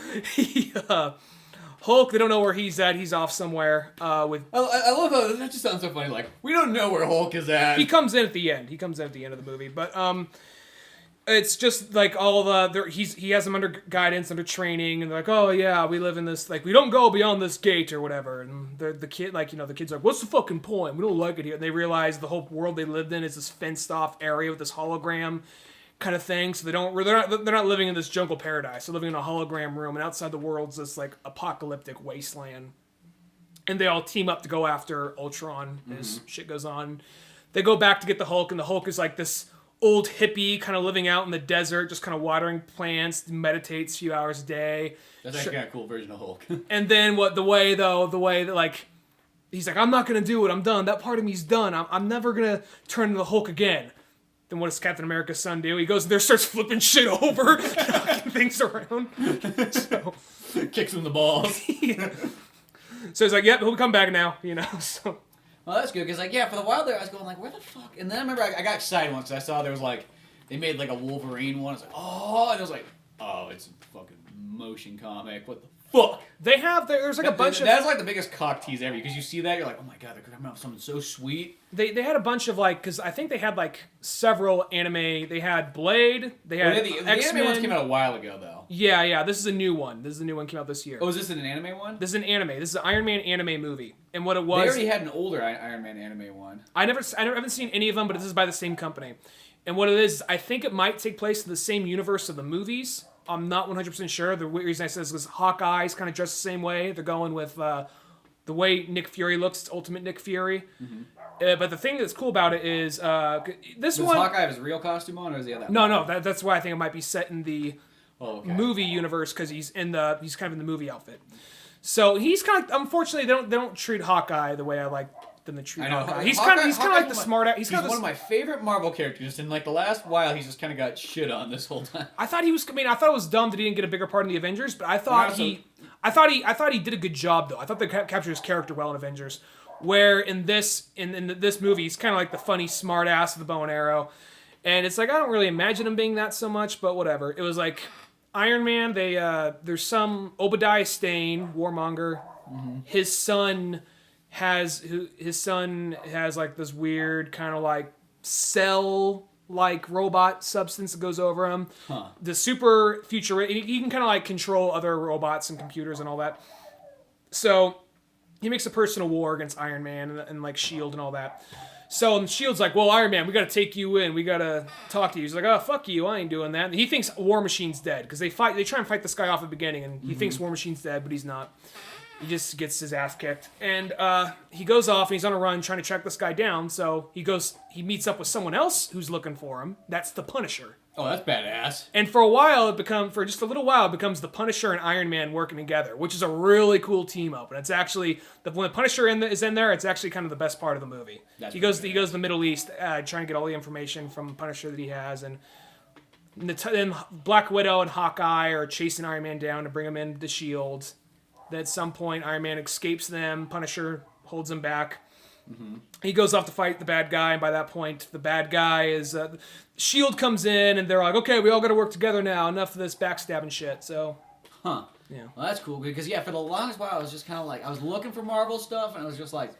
Hulk. They don't know where he's at. He's off somewhere with. I love how that just sounds so funny. Like we don't know where Hulk is at. He comes in at the end. He comes in at the end of the movie, but it's just like all the he has them under guidance, under training, and they're like, oh yeah, we live in this, like, we don't go beyond this gate or whatever. And the kid, like, the kid's like, what's the fucking point? We don't like it here. And they realize the whole world they lived in is this fenced off area with this hologram kind of thing. So they're not living in this jungle paradise. They're living in a hologram room, and outside the world's this like apocalyptic wasteland. And they all team up to go after Ultron as shit goes on. They go back to get the Hulk, and the Hulk is like this old hippie kind of living out in the desert, just kind of watering plants, meditates a few hours a day. That's actually kind of a cool version of Hulk. And then the way that like, he's like, I'm not going to do it. I'm done. That part of me's done. I'm never going to turn into the Hulk again. Then what does Captain America's son do? He goes in there, starts flipping shit over, knocking things around. So, kicks him in the balls. Yeah. So he's like, yep, he'll come back now, so... Well, that's good, because, like, yeah, for the while there, I was going, like, where the fuck? And then I remember I got excited once, I saw there was, like, they made, like, a Wolverine one. I was like, oh, and I was like, oh, it's a fucking motion comic. What the fuck? They have, there's, like, a bunch of... That's, like, the biggest cock tease ever, because you see that, you're like, oh my god, they're coming out with something so sweet. They had a bunch of, like, because I think they had, like, several anime. They had Blade, they had the anime ones came out a while ago, though. Yeah, this is a new one. This is a new one, came out this year. Oh, is this an anime one? This is an anime. This is an Iron Man anime movie. And what it was... They already had an older Iron Man anime one. I haven't seen any of them, but this is by the same company. And what it is, I think it might take place in the same universe of the movies. I'm not 100% sure. The reason I said this is Hawkeye's kind of dressed the same way. They're going with the way Nick Fury looks. It's Ultimate Nick Fury. Mm-hmm. But the thing that's cool about it is this one... Does Hawkeye have his real costume on, or is he have that? No. That's why I think it might be set in the movie universe, because he's kind of in the movie outfit. So he's kind of... Unfortunately, they don't treat Hawkeye the way I like them to treat Hawkeye. He's kind of like the smart... He's one of my favorite Marvel characters, and like the last while, he's just kind of got shit on this whole time. I thought it was dumb that he didn't get a bigger part in the Avengers, but I thought he did a good job though. I thought they captured his character well in Avengers. Where in this movie, he's kind of like the funny smart ass with the bow and arrow, and it's like I don't really imagine him being that so much, but whatever. It was like Iron Man. There's some Obadiah Stane, Warmonger. Mm-hmm. His son has like this weird kind of like cell like robot substance that goes over him. Huh. The super futuristic. He can kind of like control other robots and computers and all that. So he makes a personal war against Iron Man and like S.H.I.E.L.D. and all that. So S.H.I.E.L.D.'s like, well, Iron Man, we got to take you in. We got to talk to you. He's like, oh, fuck you. I ain't doing that. And he thinks War Machine's dead because they try and fight this guy off at the beginning, and he thinks War Machine's dead, but he's not. He just gets his ass kicked. And he goes off, and he's on a run trying to track this guy down. So he meets up with someone else who's looking for him. That's the Punisher. Oh, that's badass. And for just a little while, it becomes the Punisher and Iron Man working together, which is a really cool team up. And it's actually, when the Punisher is in there, it's actually kind of the best part of the movie. He goes to the Middle East, trying to get all the information from Punisher that he has. And then Black Widow and Hawkeye are chasing Iron Man down to bring him into the S.H.I.E.L.D. Then at some point, Iron Man escapes them. Punisher holds him back. Mm-hmm. He goes off to fight the bad guy, and by that point, the bad guy is... S.H.I.E.L.D. comes in, and they're like, okay, we all got to work together now. Enough of this backstabbing shit, so... Huh. Yeah. Well, that's cool, because, yeah, for the longest while, I was just kind of like... I was looking for Marvel stuff, and I was just like...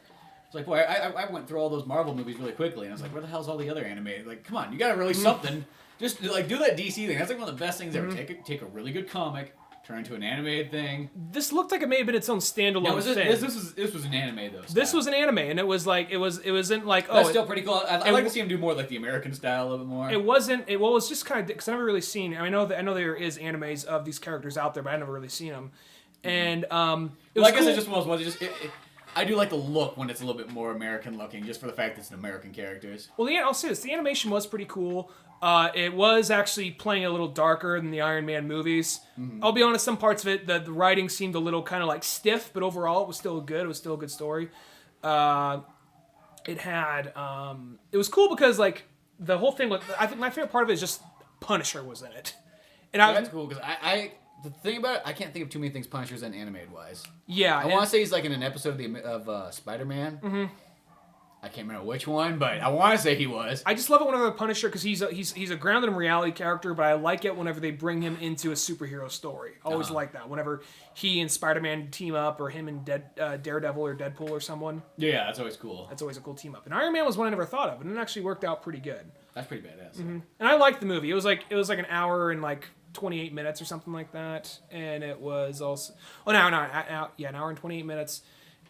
It's like, boy, I went through all those Marvel movies really quickly, and I was like, where the hell's all the other anime? Like, come on, you got to release something. Just, like, do that DC thing. That's, like, one of the best things ever. Take a really good comic... turn into an animated thing. This looked like it may have been its own standalone thing. This was an anime though. This was an anime, and it wasn't like That's still pretty cool. I'd like to see him do more like the American style a little bit more. It wasn't. It was just kind of because I never really seen. I know there is animes of these characters out there, but I never really seen them. And it was I guess it's just one of those ones. I do like the look when it's a little bit more American looking, just for the fact that it's an American characters. Well, I'll say this: the animation was pretty cool. It was actually playing a little darker than the Iron Man movies. Mm-hmm. I'll be honest, some parts of it, the writing seemed a little kind of like stiff, but overall it was still good. It was still a good story. It was cool because like the whole thing, I think my favorite part of it is just Punisher was in it. And that's cool because the thing about it, I can't think of too many things Punisher's in animated wise. Yeah. I want to say he's like in an episode of Spider-Man. Mm-hmm. I can't remember which one, but I want to say he was. I just love it whenever the Punisher, because he's a grounded in reality character, but I like it whenever they bring him into a superhero story. I always like that. Whenever he and Spider-Man team up, or him and Daredevil or Deadpool or someone. Yeah, that's always cool. That's always a cool team up. And Iron Man was one I never thought of, and it actually worked out pretty good. That's pretty badass. Mm-hmm. And I liked the movie. It was like an hour and like 28 minutes or something like that, and it was also an hour and 28 minutes,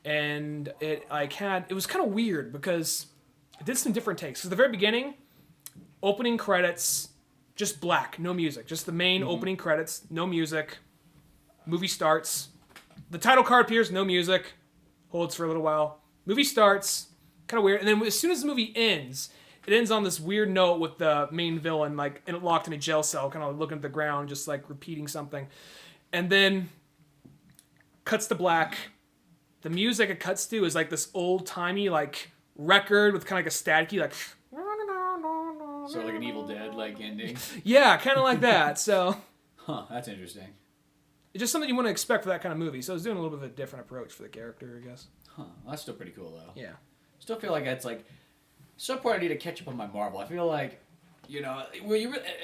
and it was kind of weird because it did some different takes. So the very beginning, opening credits, just black, no music, just the main opening credits, no music. Movie starts, the title card appears, no music, holds for a little while. Movie starts, kind of weird, and then as soon as the movie ends, it ends on this weird note with the main villain like locked in a jail cell, kind of looking at the ground, just like repeating something, and then cuts to black. The music it cuts to is like this old timey like record with kind of like a staticky like. So like an Evil Dead like ending. Yeah, kind of like that. So. Huh, that's interesting. It's just something you wouldn't expect for that kind of movie. So it's doing a little bit of a different approach for the character, I guess. Huh, well, that's still pretty cool though. Yeah. Still feel like it's like some point I need to catch up on my Marvel. I feel like,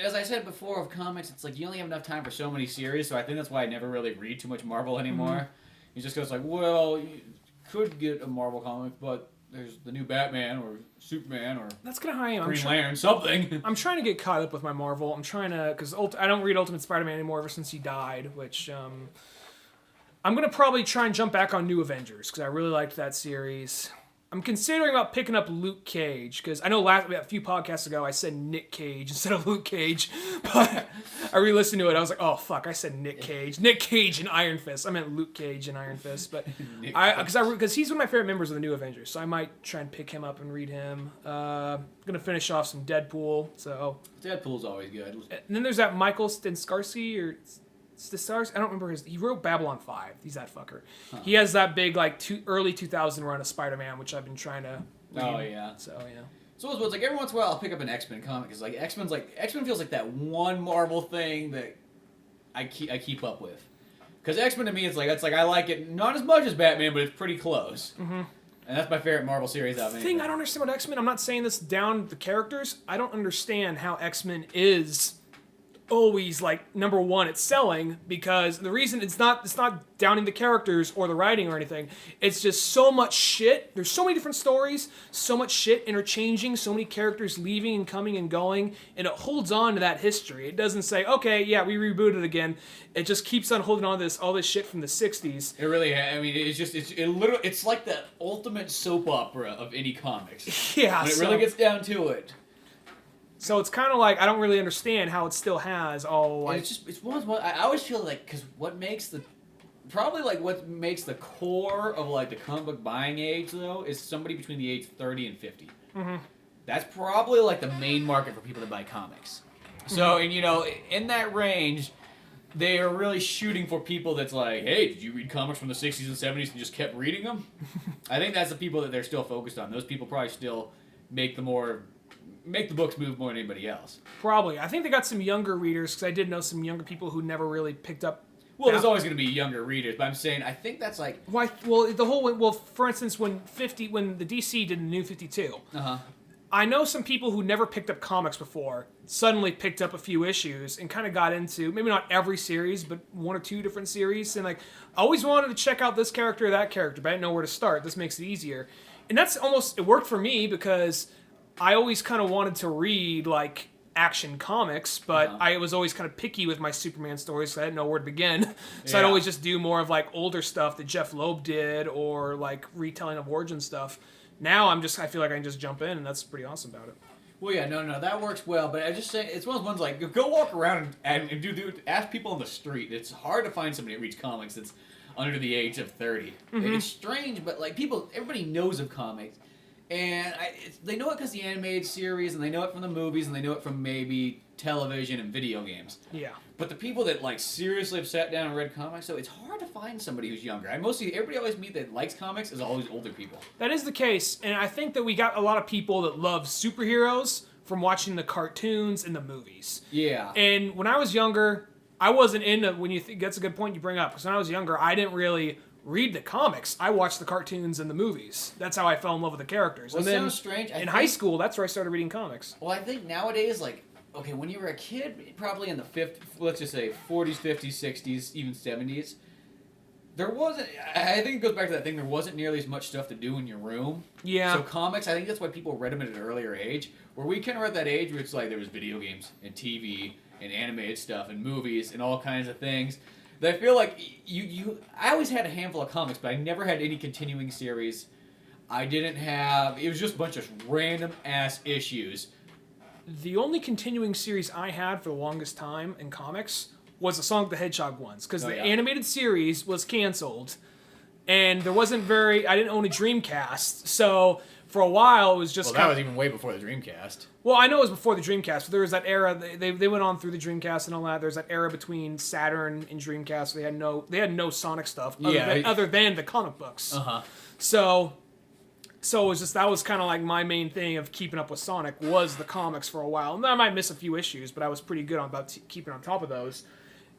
as I said before of comics, it's like you only have enough time for so many series. So I think that's why I never really read too much Marvel anymore. Mm-hmm. It's just because like, well, you could get a Marvel comic, but there's the new Batman or Superman or that's kind of how I am. Green Lantern, something. I'm trying to get caught up with my Marvel. I'm trying to, because I don't read Ultimate Spider-Man anymore ever since he died, which I'm going to probably try and jump back on New Avengers because I really liked that series. I'm considering about picking up Luke Cage because I know a few podcasts ago I said Nick Cage instead of Luke Cage, but I re-listened to it. I was like, oh fuck, I said Nick Cage. Nick Cage and Iron Fist. I meant Luke Cage and Iron Fist, but because he's one of my favorite members of the New Avengers, so I might try and pick him up and read him. I'm gonna finish off some Deadpool. So Deadpool's always good. And then there's that Michael Stinscarsky or. I don't remember he wrote Babylon 5. He's that fucker. Huh. He has that big like early 2000 run of Spider-Man, which I've been trying to read. Oh yeah. So yeah. So it's like every once in a while I'll pick up an X-Men comic because like X-Men feels like that one Marvel thing that I keep up with. Because X-Men to me it's like I like it not as much as Batman, but it's pretty close. Mm-hmm. And that's my favorite Marvel series out of anything. I don't understand about X-Men. I'm not saying this down the characters. I don't understand how X-Men is always like number one at selling, because the reason it's not downing the characters or the writing or anything. It's just so much shit. There's so many different stories, so much shit interchanging, so many characters leaving and coming and going, and it holds on to that history. It doesn't say, okay, yeah, we rebooted again. It just keeps on holding on to all this shit from the 60s. It really, I mean, it's like the ultimate soap opera of any comics. Yeah. When it really gets down to it. So it's kind of like I don't really understand how it still has all like. It's one. I always feel like because what makes the core of like the comic book buying age though is somebody between the age 30 and 50. Mm-hmm. That's probably like the main market for people that buy comics. So and in that range, they are really shooting for people that's like, hey, did you read comics from the 60s and 70s and just kept reading them? I think that's the people that they're still focused on. Those people probably still make the books move more than anybody else. Probably. I think they got some younger readers, because I did know some younger people who never really picked up. Well, there's always going to be younger readers, but I'm saying I think that's like. Why? Well, for instance, when the DC did the New 52, I know some people who never picked up comics before suddenly picked up a few issues and kind of got into maybe not every series, but one or two different series, and like I always wanted to check out this character or that character, but I didn't know where to start. This makes it easier, and it worked for me because I always kind of wanted to read like action comics, but I was always kind of picky with my Superman stories, so I didn't know where to begin. So I'd always just do more of like older stuff that Jeff Loeb did, or like retelling of origin stuff. Now I feel like I can just jump in, and that's pretty awesome about it. Well, yeah, no, that works well, but I just say it's one of those ones like go walk around and ask people on the street. It's hard to find somebody that reads comics that's under the age of 30. Mm-hmm. It's strange, but like everybody knows of comics. And they know it because the animated series, and they know it from the movies, and they know it from maybe television and video games. Yeah. But the people that like seriously have sat down and read comics, so it's hard to find somebody who's younger. Everybody I always meet that likes comics is always older people. That is the case, and I think that we got a lot of people that love superheroes from watching the cartoons and the movies. Yeah. And when I was younger, I wasn't into when you that's a good point you bring up because when I was younger I didn't really read the comics. I watched the cartoons and the movies. That's how I fell in love with the characters. Well, and then sounds strange. High school, that's where I started reading comics. Well, I think nowadays, like, okay, when you were a kid, probably in the let's just say 40s, 50s, 60s, even 70s, there wasn't. I think it goes back to that thing. There wasn't nearly as much stuff to do in your room. Yeah. So comics, I think that's why people read them at an earlier age. Where we kind of read that age where it's like there was video games and TV and animated stuff and movies and all kinds of things. That I feel like I always had a handful of comics, but I never had any continuing series. I didn't have. It was just a bunch of random ass issues. The only continuing series I had for the longest time in comics was the Sonic the Hedgehog ones, because the animated series was canceled, and there wasn't I didn't own a Dreamcast, so for a while it was just that was even way before the Dreamcast. Well, I know it was before the Dreamcast, but there was that era, they went on through the Dreamcast and all that, there's that era between Saturn and Dreamcast, they had no Sonic stuff, other than the comic books. So it was just, that was kind of like my main thing of keeping up with Sonic was the comics for a while. And I might miss a few issues, but I was pretty good about keeping on top of those.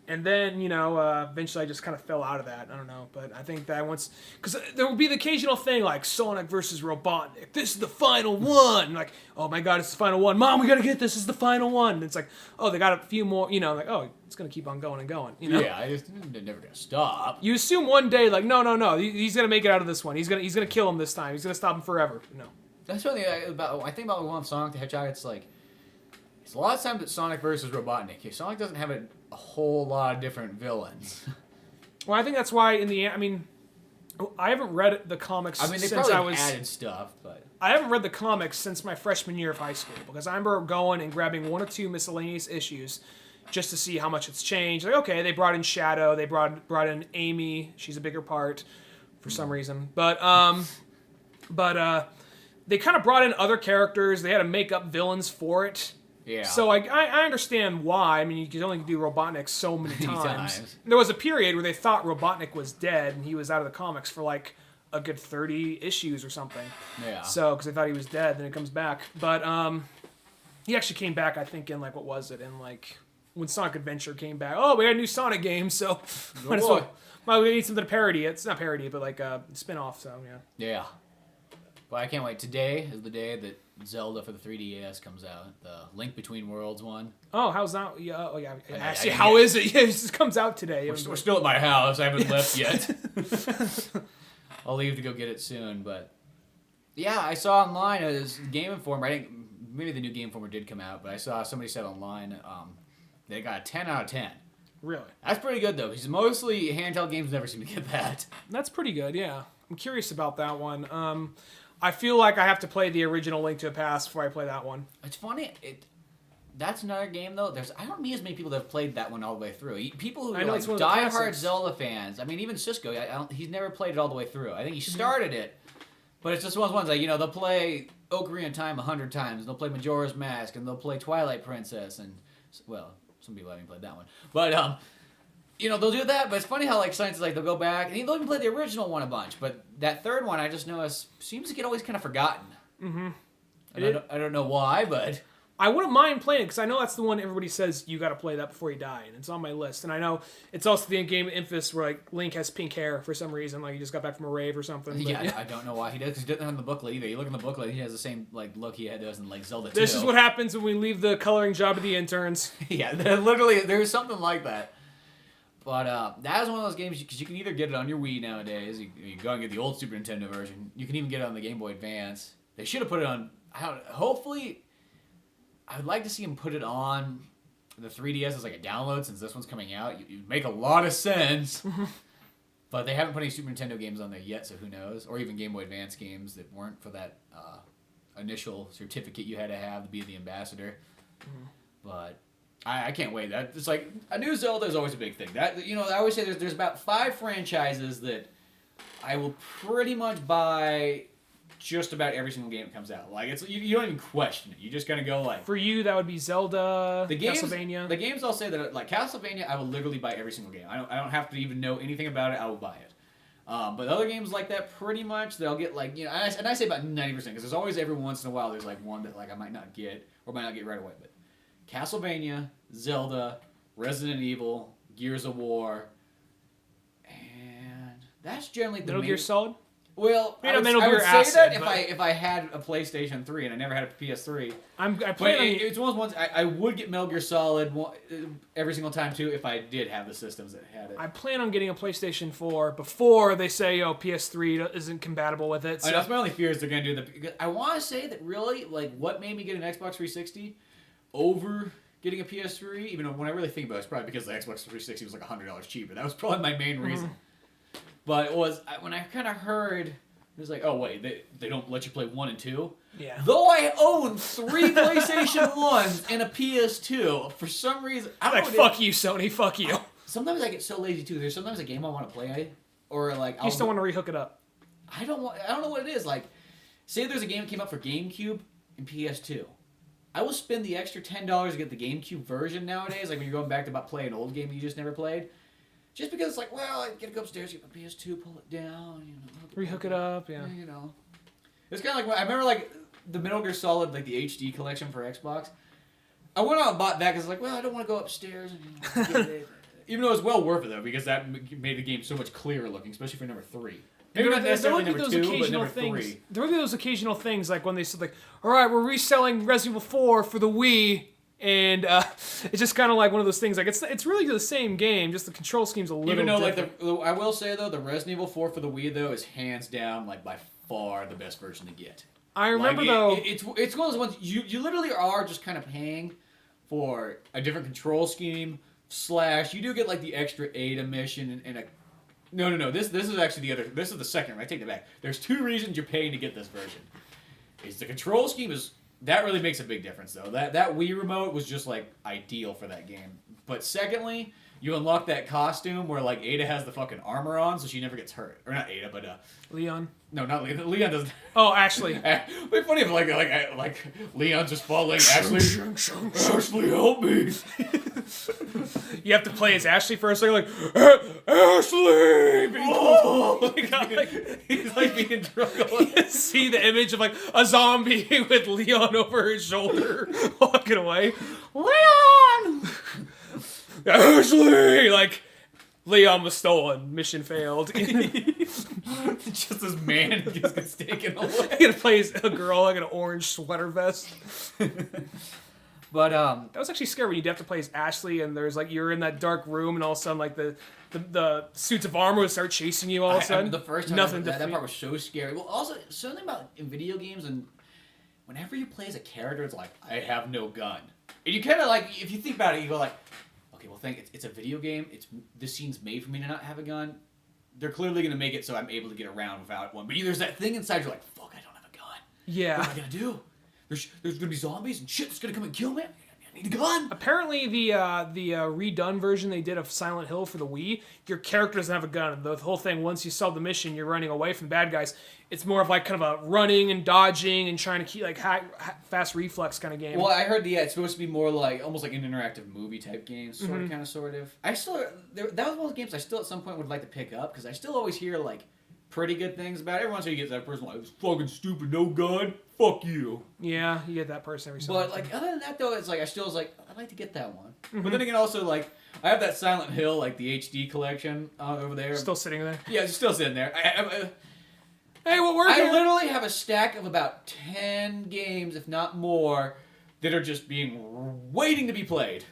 And then, eventually I just kind of fell out of that. I don't know. But I think that because there would be the occasional thing like Sonic versus Robotnik. This is the final one. Like, oh my God, it's the final one. Mom, we got to get this. This is the final one. And it's like, oh, they got a few more, like, oh, it's going to keep on going and going. Yeah, they're never going to stop. You assume one day, like, no. He's going to make it out of this one. He's going to kill him this time. He's going to stop him forever. No. That's what I think about one Sonic the Hedgehog. It's like, it's a lot of times it's Sonic versus Robotnik. Sonic doesn't have a whole lot of different villains. Well, I think that's why I haven't read the comics they since probably added stuff, but I haven't read the comics since my freshman year of high school because I remember going and grabbing one or two miscellaneous issues just to see how much it's changed. Like, okay, they brought in Shadow, they brought in Amy, she's a bigger part for some reason, but they kind of brought in other characters. They had to make up villains for it. Yeah. So I understand why. I mean, you could only do Robotnik so many times. There was a period where they thought Robotnik was dead and he was out of the comics for like a good 30 issues or something. Yeah. So, because they thought he was dead, then he comes back. But he actually came back, I think, in like, what was it? In like, when Sonic Adventure came back. Oh, we got a new Sonic game, so might as well, we need something to parody it. It's not parody, but like a spin-off, so yeah. Yeah. But I can't wait. Today is the day that Zelda for the 3DS comes out. The Link Between Worlds one. Oh, how's that? Yeah, oh yeah. Actually, how is it? Yeah, it just comes out today. We're still at my house. I haven't left yet. I'll leave to go get it soon. But yeah, I saw online as Game Informer. I think maybe the new Game Informer did come out, but I saw somebody said online they got a 10 out of 10. Really? That's pretty good though, because mostly handheld games never seem to get that. That's pretty good. Yeah, I'm curious about that one. I feel like I have to play the original Link to the Past before I play that one. It's funny. That's another game though. I don't meet as many people that have played that one all the way through. People who are like diehard Zelda fans. I mean, even Cisco. He's never played it all the way through. I think he started it, but it's just one of those ones like they'll play Ocarina of Time 100 times. And they'll play Majora's Mask, and they'll play Twilight Princess, and some people haven't played that one, but they'll do that, but it's funny how, like, science is like, they'll go back, and they'll even play the original one a bunch, but that third one, I just noticed, seems to get always kind of forgotten. Mm-hmm. I don't know why, but I wouldn't mind playing it, because I know that's the one everybody says you got to play that before you die, and it's on my list, and I know it's also the game Infamous where, like, Link has pink hair for some reason, like he just got back from a rave or something. Yeah, I don't know why he does, because he doesn't have the booklet either. You look in the booklet, he has the same, like, look he does in, like, Zelda 2. This is what happens when we leave the coloring job of the interns. Yeah, literally, there's something like that. But that is one of those games, because you can either get it on your Wii nowadays, you go and get the old Super Nintendo version, you can even get it on the Game Boy Advance. They should have put it on, hopefully, I would like to see him put it on the 3DS as like a download, since this one's coming out. You'd make a lot of sense. But they haven't put any Super Nintendo games on there yet, so who knows? Or even Game Boy Advance games that weren't for that initial certificate you had to have to be the ambassador. But I can't wait. It's like a new Zelda is always a big thing. I always say there's about 5 franchises that I will pretty much buy just about every single game that comes out. Like you don't even question it. You just gotta go like. For you, that would be Zelda, Castlevania. The games I'll say that like Castlevania, I will literally buy every single game. I don't have to even know anything about it. I will buy it. But other games like that, pretty much they'll get like and I say about 90% because there's always every once in a while there's like one that like I might not get or might not get right away. But Castlevania, Zelda, Resident Evil, Gears of War, and that's generally the Metal main... Gear Solid. Well, Maybe I would, Metal I would Gear say Acid, that but- if I had a PlayStation 3 and I never had a PS3. I But plan on. it's one of those ones I would get Metal Gear Solid every single time too if I did have the systems that had it. I plan on getting a PlayStation 4 before they say, PS3 isn't compatible with it. I know, that's my only fear is they're gonna do because I want to say that really like what made me get an Xbox 360 over getting a PS3, even though when I really think about it, it's probably because the Xbox 360 was like $100 cheaper. That was probably my main reason. But it was when I kind of heard it was like, oh wait, they don't let you play 1 and 2. Yeah. Though I own 3 PlayStation 1s and a PS2, for some reason I don't Like, know. fuck you, Sony. Fuck you. Sometimes I get so lazy too. There's sometimes a game I want to play, or like You still want to rehook it up. I don't know what it is. Like, say there's a game that came out for GameCube and PS2. I will spend the extra $10 to get the GameCube version nowadays. Like when you're going back to about play an old game you just never played, just because it's like, well, I gotta go upstairs, get my PS2, pull it down, Rehook it up, yeah. It's kind of like I remember like the Metal Gear Solid, like the HD collection for Xbox. I went out and bought that because like, well, I don't want to go upstairs and get it. Even though it was well worth it though, because that made the game so much clearer looking, especially for number 3. Maybe not necessarily number 2, but number 3. There would be those occasional things, like when they said, like, all right, we're reselling Resident Evil 4 for the Wii, and it's just kind of like one of those things. Like it's really the same game, just the control scheme's a little Even though different. I will say though, the Resident Evil 4 for the Wii though is hands down like by far the best version to get. I remember though, it's one of those ones you literally are just kind of paying for a different control scheme. / you do get like the extra Ada mission and a no. This is actually this is the second. I take it back. There's 2 reasons you're paying to get this version. Is the control scheme that really makes a big difference though. That Wii remote was just like ideal for that game. But secondly, you unlock that costume where like Ada has the fucking armor on, so she never gets hurt. Or not Ada, but Leon. No, not Leon. Leon doesn't. Oh, Ashley. It'd be funny if like Leon's just falling. Ashley, Ashley, help me. You have to play as Ashley first. So you're like, Ashley. Oh my god! He's like being drunk. See the image of like a zombie with Leon over his shoulder walking away. Leon. Ashley, like. Leon was stolen. Mission failed. Just this man just gets taken away. I'm gonna play as a girl like an orange sweater vest. But that was actually scary when you'd have to play as Ashley and there's like you're in that dark room and all of a sudden like the suits of armor would start chasing you all of a sudden. The first time nothing. That part was so scary. Well, also something about in video games and whenever you play as a character, it's like I have no gun, and you kind of like if you think about it, you go like. Okay, well, it's a video game. This scene's made for me to not have a gun. They're clearly gonna make it so I'm able to get around without one. But there's that thing inside. You're like, fuck, I don't have a gun. Yeah. What am I gonna do? There's gonna be zombies and shit that's gonna come and kill me. I need a gun. Apparently, the redone version they did of Silent Hill for the Wii, your character doesn't have a gun. The whole thing, once you solve the mission, you're running away from bad guys. It's more of like kind of a running and dodging and trying to keep like fast reflex kind of game. Well, I heard it's supposed to be more like almost like an interactive movie type game, sort of, kind of, sort of. I still that was one of the games I still at some point would like to pick up because I still always hear like pretty good things about it. Every once in a while you get that person like, "It's fucking stupid, no gun, fuck you." Yeah, you get that person every so But often. like other than that though, it's like I still was like I'd like to get that one. But then again, also like I have that Silent Hill like the HD collection over there. Still sitting there. Yeah, it's still sitting there. Hey, what we're here? I literally have a stack of about 10 games, if not more, that are just waiting to be played.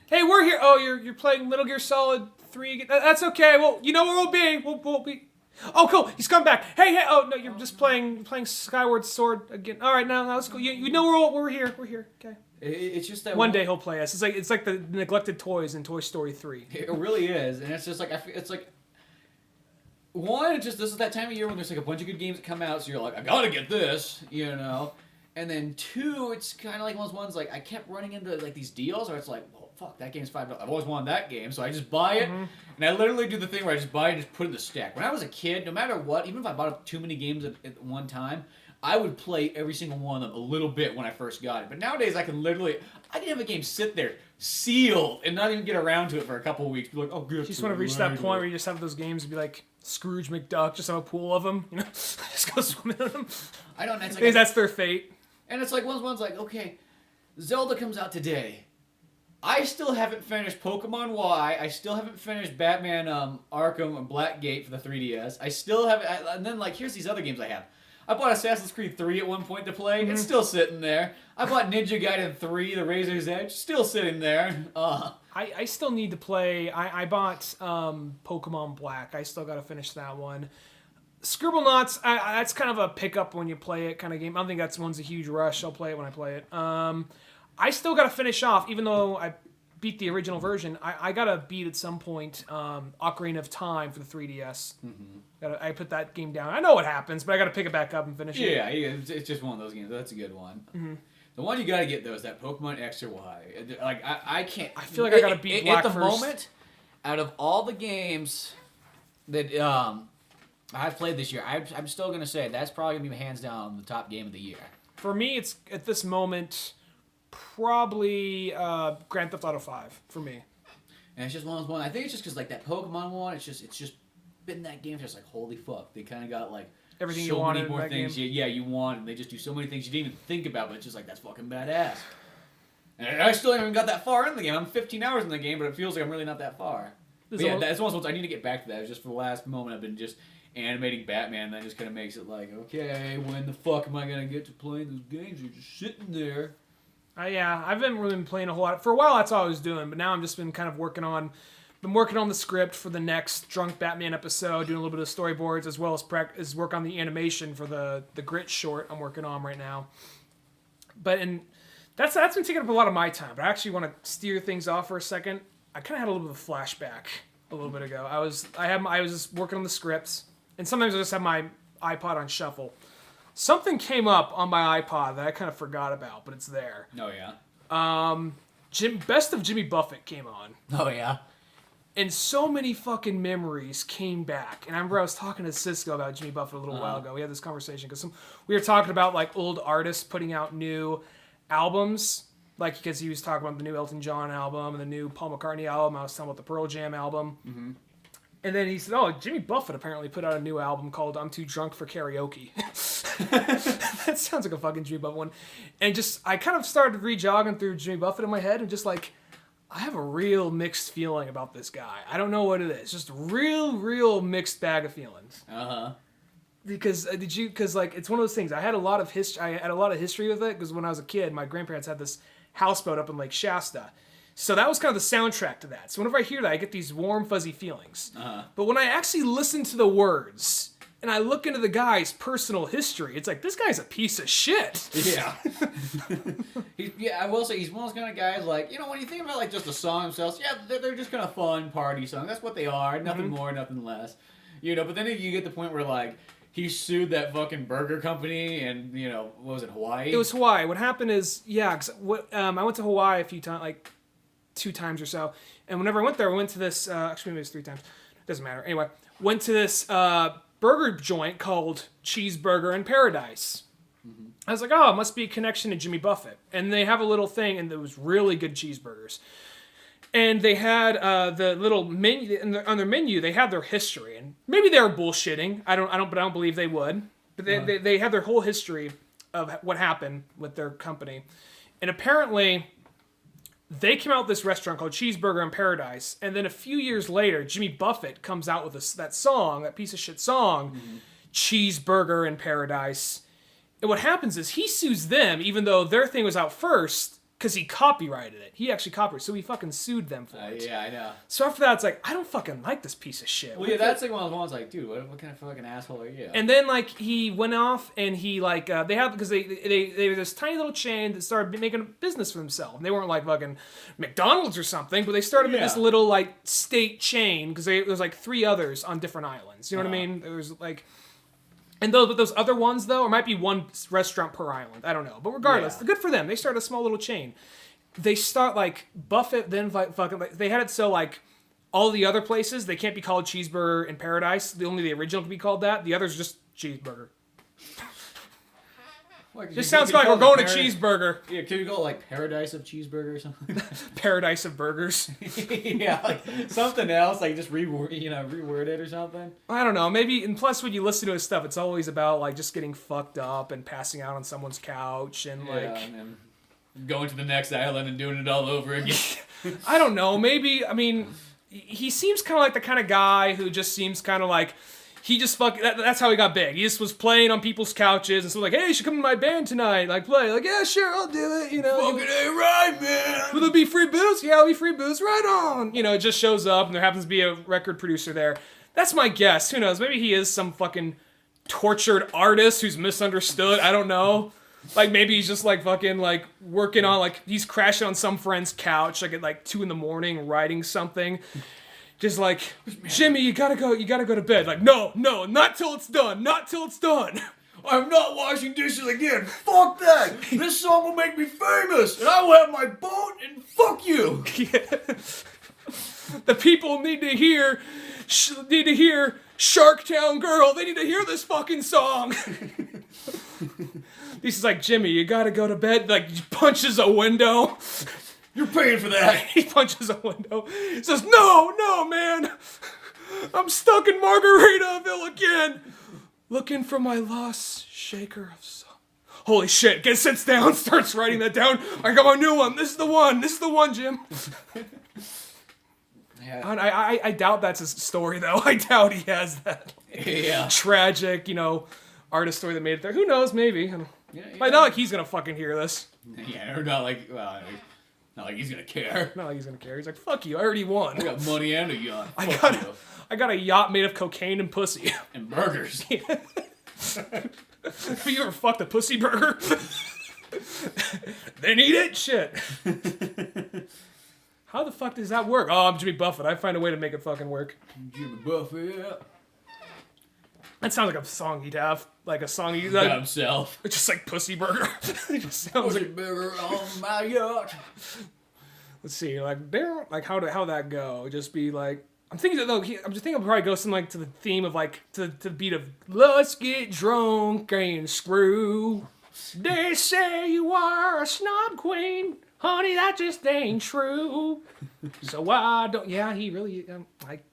Hey, we're here. Oh, you're playing Metal Gear Solid 3 again. That's okay. Well, you know where we'll be. We'll be. Oh, cool. He's come back. Hey. Oh no, you're just playing Skyward Sword again. All right, now that's cool. You know we're here. We're here. Okay. It's just that one day he'll play us. It's like the neglected toys in Toy Story 3. It really is, and it's just like it's like. One, this is that time of year when there's like a bunch of good games that come out, so you're like, I gotta get this, And then 2, it's kind of like one of those ones like I kept running into like these deals, where it's like, well, fuck, that game's $5. I've always wanted that game, so I just buy it, and I literally do the thing where I just buy it and just put it in the stack. When I was a kid, no matter what, even if I bought up too many games at one time, I would play every single one of them a little bit when I first got it. But nowadays, I can have a game sit there sealed and not even get around to it for a couple of weeks. Be like, oh, good. You just want to reach that point where you just have those games and be like Scrooge McDuck, just have a pool of them, just go swimming in them. I don't know. That's their fate. And it's like one's like, okay, Zelda comes out today. I still haven't finished Pokemon Y. I still haven't finished Batman Arkham and Blackgate for the 3DS. I still haven't. And then, like, here's these other games I have. I bought Assassin's Creed 3 at one point to play. It's still sitting there. I bought Ninja Gaiden 3, The Razor's Edge. Still sitting there. I still need to play. I bought Pokemon Black. I still got to finish that one. Scribblenauts, that's kind of a pickup when you play it kind of game. I don't think that's one's a huge rush. I'll play it when I play it. I still got to finish off, even though I beat the original version. I got to beat at some point Ocarina of Time for the 3DS. I put that game down. I know what happens, but I got to pick it back up and finish it. Yeah, it's just one of those games. That's a good one. The one you got to get, though, is that Pokemon X or Y. Like, I can't... I feel like I got to beat Black first. At the first. moment, out of all the games that I've played this year, I'm still going to say that's probably going to be hands down the top game of the year. For me, it's, at this moment, probably Grand Theft Auto 5 for me. And it's just one of those ones. I think it's just because, like, that Pokemon one, it's just been that game, just like, holy fuck. They kind of got, like... Everything so you wanted many more in that things. game. Yeah, you want, and they just do so many things you didn't even think about, but it's just like, that's fucking badass. And I still haven't even got that far in the game. I'm 15 hours in the game, but it feels like I'm really not that far. But yeah, that's one of those ones I need to get back to that. It's just for the last moment I've been just animating Batman, and that just kind of makes it like, okay, when the fuck am I going to get to playing those games? You're just sitting there. Yeah, I've been really been playing a whole lot. For a while, that's all I was doing, but now I'm just been kind of working on the script for the next Drunk Batman episode, doing a little bit of storyboards, as well as work on the animation for the Grit short I'm working on right now. That's been taking up a lot of my time, but I actually want to steer things off for a second. I kind of had a little bit of a flashback a little bit ago. I was just working on the scripts, and sometimes I just have my iPod on shuffle. Something came up on my iPod that I kind of forgot about, but it's there. Oh, yeah? Best of Jimmy Buffett came on. Oh, yeah? And so many fucking memories came back. And I remember I was talking to Cisco about Jimmy Buffett a little while ago. We had this conversation because we were talking about like old artists putting out new albums. Like, because he was talking about the new Elton John album and the new Paul McCartney album. I was talking about the Pearl Jam album. Mm-hmm. And then he said, oh, Jimmy Buffett apparently put out a new album called I'm Too Drunk for Karaoke. That sounds like a fucking Jimmy Buffett one. And just, I kind of started re-jogging through Jimmy Buffett in my head and just like, I have a real mixed feeling about this guy. I don't know what it is. Just a real mixed bag of feelings. Because like it's one of those things. I had a lot of history with it because when I was a kid, my grandparents had this houseboat up in Lake Shasta. So that was kind of the soundtrack to that. So whenever I hear that, I get these warm, fuzzy feelings. But when I actually listen to the words and I look into the guy's personal history, it's like, this guy's a piece of shit. Yeah. I will say, he's one of those kind of guys, like, you know, when you think about, like, just the song themselves, yeah, they're just kind of fun party songs. That's what they are. Nothing more, nothing less. You know, but then you get the point where, like, he sued that fucking burger company and, you know, what was it, Hawaii? It was Hawaii. What happened is, I went to Hawaii a few times, like, 2 times or so. And whenever I went there, I went to this, actually maybe it was 3 times. Doesn't matter. Anyway, went to this burger joint called Cheeseburger in Paradise. Mm-hmm. I was like, oh, it must be a connection to Jimmy Buffett. And they have a little thing, and it was really good cheeseburgers. And they had the little menu, on their menu, they had their history. And maybe they were bullshitting. But I don't believe they would. But they had their whole history of what happened with their company. And apparently, they came out with this restaurant called Cheeseburger in Paradise, and then a few years later, Jimmy Buffett comes out with that song, that piece of shit song, Cheeseburger in Paradise. And what happens is he sues them, even though their thing was out first, because he copyrighted it. He actually copyrighted it, so he fucking sued them for it. Yeah, I know. So after that, it's like, I don't fucking like this piece of shit. Well, yeah, that's like one of those ones like, dude, what kind of fucking asshole are you? And then, like, he went off and he, like, they were this tiny little chain that started making a business for themselves. And they weren't, like, fucking McDonald's or something, but they started this little, like, state chain because there was, like, 3 others on different islands. You know what I mean? There was, like... And those other ones, though, or might be one restaurant per island. I don't know. But regardless, good for them. They started a small little chain. They start, like, Buffett then fucking... Like, they had it so, like, all the other places, they can't be called Cheeseburger in Paradise. Only the original can be called that. The others are just Cheeseburger. Just sounds like we're going to Cheeseburger. Yeah, could you go, like, Paradise of Cheeseburger or something? Paradise of Burgers. Yeah, like, something else, like, just reword it or something. I don't know, maybe, and plus when you listen to his stuff, it's always about, like, just getting fucked up and passing out on someone's couch, and, like... Going to the next island and doing it all over again. I don't know. Maybe, I mean, he seems kind of like the kind of guy who just seems kind of like, he just that's how he got big. He just was playing on people's couches and so like, hey, you should come to my band tonight. Like, play. Like, yeah, sure, I'll do it. You know. Fucking ain't right, man. Will there be free booze? Yeah, there'll be free booze. Right on. You know, it just shows up and there happens to be a record producer there. That's my guess. Who knows? Maybe he is some fucking tortured artist who's misunderstood. I don't know. Like, maybe he's just, like, fucking, like, working on, like, he's crashing on some friend's couch, like, at, like, 2 a.m, writing something. Just like, Jimmy, you gotta go to bed. Like, no, not till it's done. I'm not washing dishes again. Fuck that. This song will make me famous, and I will have my boat, and fuck you. The people need to hear Sharktown Girl. They need to hear this fucking song. He's like, Jimmy, you gotta go to bed. Like, he punches a window. You're paying for that. He punches a window. He says, no, man. I'm stuck in Margaritaville again. Looking for my lost shaker of salt. Holy shit. Sits down, starts writing that down. I got my new one. This is the one, Jim. Yeah. I doubt that's his story, though. I doubt he has that tragic, artist story that made it there. Who knows? Maybe. Like, not like he's gonna fucking hear this. Yeah, or not like, well, not like he's gonna care. Not like he's gonna care. He's like, fuck you, I already won. I got money and a yacht. I got a yacht made of cocaine and pussy. And burgers. Have you ever fucked a pussy burger? Then eat it? Shit. How the fuck does that work? Oh, I'm Jimmy Buffett. I find a way to make it fucking work. Jimmy Buffett. That sounds like a song he'd have. Like a song he'd Got himself. It's just like Pussy Burger. It just sounds Pussy like burger on my yacht. Let's see, like how that go? Just be like, I'm just thinking it'll probably go something like to the theme of like to the beat of let's get drunk and screw. They say you are a snob queen, honey. That just ain't true. So why don't? Yeah, he really like.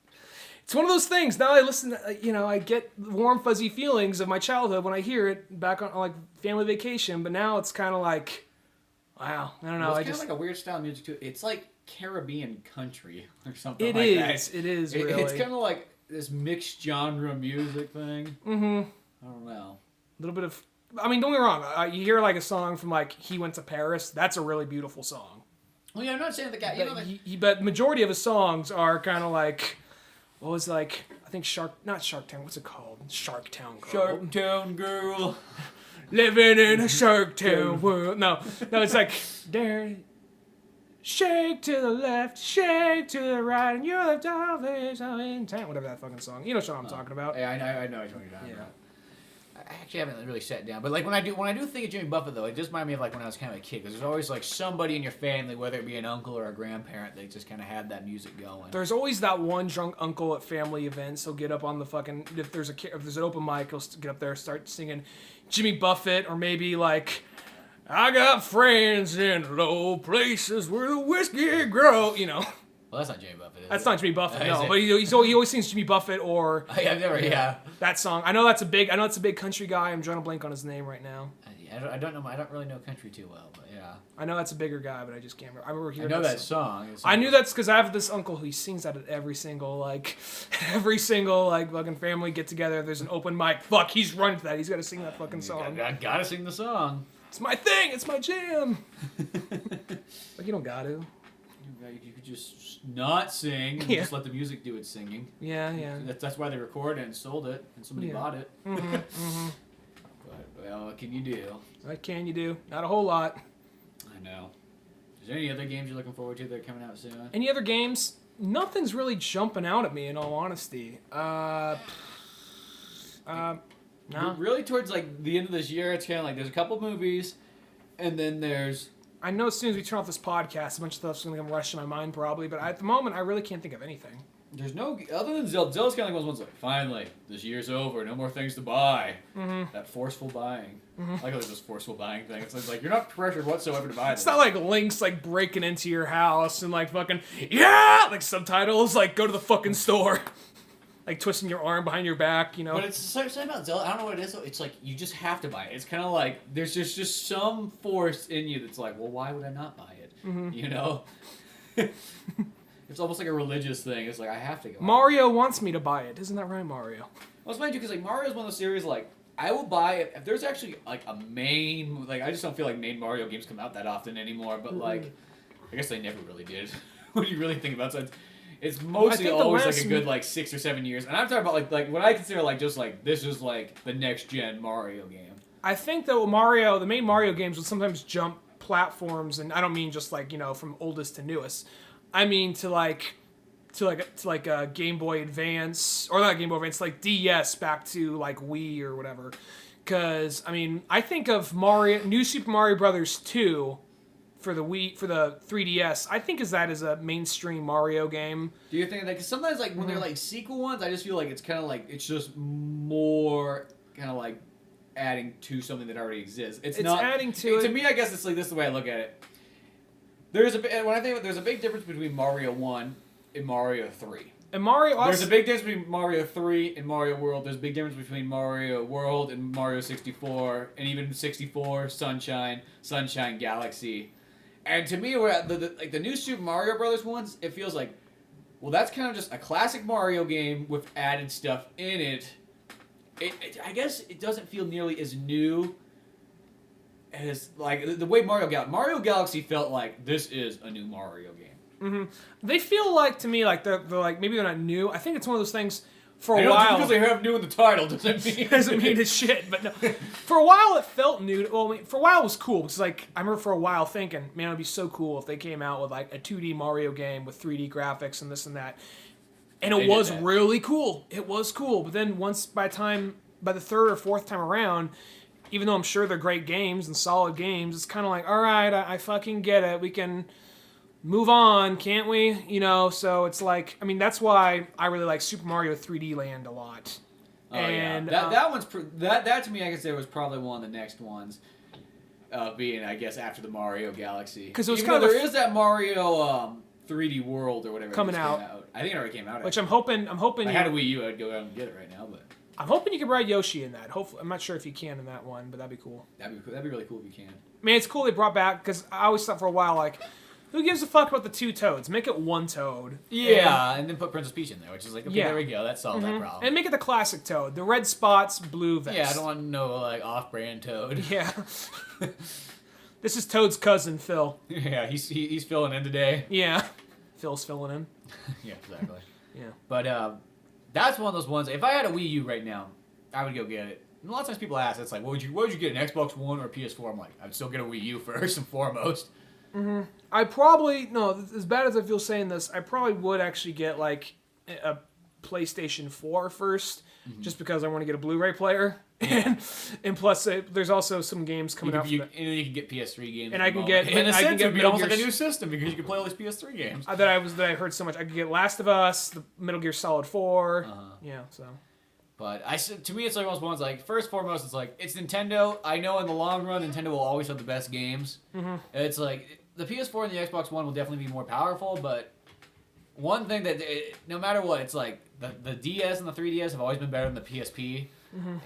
It's one of those things. Now I listen, I get warm, fuzzy feelings of my childhood when I hear it back on like family vacation. But now it's kind of like, wow, I don't know. It's kind of like a weird style of music too. It's like Caribbean country or something It like is. that. It is. Really. It's kind of like this mixed genre music thing. Mm-hmm. I don't know. A little bit of. I mean, don't get me wrong. You hear like a song from like He Went to Paris. That's a really beautiful song. Well, yeah, I'm not saying the guy. But majority of his songs are kind of like. What was like, I think not Sharktown, what's it called? Sharktown Girl. Sharktown Girl. Living in a Sharktown world. No, it's like, there, shake to the left, shake to the right, and you're the dolphins in town. Whatever that fucking song. You know what I'm talking about. Yeah, I know what you're talking about. I actually haven't really sat down, but like when I do think of Jimmy Buffett though, it just reminds me of like when I was kind of a kid, because there's always like somebody in your family, whether it be an uncle or a grandparent, that just kind of had that music going. There's always that one drunk uncle at family events. He'll get up on the fucking if there's an open mic, he'll get up there and start singing Jimmy Buffett, or maybe like I got friends in low places where the whiskey grow. Well, that's not Jimmy Buffett. That's not Jimmy Buffett, no. But he always sings Jimmy Buffett or. I've never, that song. I know that's a big country guy. I'm trying to blank on his name right now. I don't know. I don't really know country too well, but yeah. I know that's a bigger guy, but I just can't remember. I remember hearing. I know that song. I knew that's because I have this uncle who sings that at every single fucking family get together. There's an open mic. Fuck, he's running to that. He's got to sing that fucking song. I gotta sing the song. It's my thing. It's my jam. Like you don't got to. You could just not sing and just let the music do its singing. Yeah. That's why they recorded it and sold it, and somebody bought it. Mm-hmm, mm-hmm. But, well, what can you do? What can you do? Not a whole lot. I know. Is there any other games you're looking forward to that are coming out soon? Any other games? Nothing's really jumping out at me, in all honesty. No. Really, towards like the end of this year, it's kind of like there's a couple movies, and then there's. I know as soon as we turn off this podcast, a bunch of stuff's going to come rush in my mind probably, but at the moment, I really can't think of anything. There's no, other than Zelda's kind of like ones like, finally, this year's over, no more things to buy. Mm-hmm. That forceful buying. Mm-hmm. I like this forceful buying thing. It's like, you're not pressured whatsoever to buy this. It's not like Link's like breaking into your house and like fucking, yeah! Like subtitles, like go to the fucking store. like twisting your arm behind your back, you know. But it's something about Zelda. I don't know what it is. Though. It's like you just have to buy it. It's kind of like there's just some force in you that's like, well, why would I not buy it? You know. It's almost like a religious thing. It's like I have to go. Mario wants me to buy it. Isn't that right, Mario? Well, it's funny too because like Mario's one of those series like I will buy it if there's actually like a main like I just don't feel like main Mario games come out that often anymore. But like I guess they never really did when you really think about it. It's mostly always like a good like 6 or 7 years, and I'm talking about like what I consider like just like this is like the next gen Mario game. I think though the main Mario games would sometimes jump platforms, and I don't mean just like from oldest to newest. I mean to a Game Boy Advance, or not Game Boy Advance, like DS back to like Wii or whatever. Because I mean, I think of New Super Mario Brothers 2 for the Wii, for the 3DS. I think that is a mainstream Mario game. Do you think that? Because sometimes like when they're like sequel ones, I just feel like it's kind of like it's just more kind of like adding to something that already exists. It's not adding to it. To me, I guess it's like this is the way I look at it. There's a big difference between Mario 1 and Mario 3. And Mario There's a big difference between Mario 3 and Mario World. There's a big difference between Mario World and Mario 64, and even 64, Sunshine Galaxy. And to me, the new Super Mario Brothers ones, it feels like, well, that's kind of just a classic Mario game with added stuff in it. I guess it doesn't feel nearly as new as like the way Mario Galaxy felt like this is a new Mario game. Mm-hmm. They feel like to me like they're like maybe they're not new. I think it's one of those things. For a while, while, just because they have new in the title doesn't mean it's shit. But no, for a while it felt new. Well, I mean, for a while it was cool because like I remember for a while thinking, man, it'd be so cool if they came out with like a 2D Mario game with 3D graphics and this and that. And it was really cool. It was cool. But then by the third or fourth time around, even though I'm sure they're great games and solid games, it's kind of like, all right, I fucking get it. We can move on, can't we? So it's like, I mean, that's why I really like Super Mario 3D Land a lot. Oh, and yeah. That one's that to me, I guess it was probably one of the next ones, being I guess after the Mario Galaxy. Because it was there is that Mario 3D World or whatever coming out. I think it already came out. Which I'm hoping. If I had a Wii U, I'd go out and get it right now, but. I'm hoping you can ride Yoshi in that. Hopefully, I'm not sure if you can in that one, but that'd be cool. That'd be really cool if you can. I mean, it's cool they brought back, because I always thought for a while, like, who gives a fuck about the 2 Toads? Make it 1 Toad. Yeah, and then put Princess Peach in there, which is like, okay, there we go. That solved that problem. And make it the classic Toad. The red spots, blue vest. Yeah, I don't want no, like, off-brand Toad. Yeah. This is Toad's cousin, Phil. Yeah, he's filling in today. Yeah. Phil's filling in. Yeah, exactly. Yeah. But that's one of those ones, if I had a Wii U right now, I would go get it. And a lot of times people ask, it's like, what would you get, an Xbox One or a PS4? I'm like, I'd still get a Wii U first and foremost. Mm-hmm. As bad as I feel saying this, I probably would actually get, like, a PlayStation 4 first, just because I want to get a Blu-ray player. Yeah. and plus, there's also some games coming out. And you can get PS3 games. And I can get... In a sense, it'd be almost like a Gear... new system, because you can play all these PS3 games. That I heard so much. I could get Last of Us, the Metal Gear Solid 4. Yeah, so... But to me, it's like almost ones like first and foremost, it's like it's Nintendo. I know in the long run, Nintendo will always have the best games. Mm-hmm. It's like the PS4 and the Xbox One will definitely be more powerful. But one thing that no matter what, it's like the DS and the 3DS have always been better than the PSP. Mm-hmm.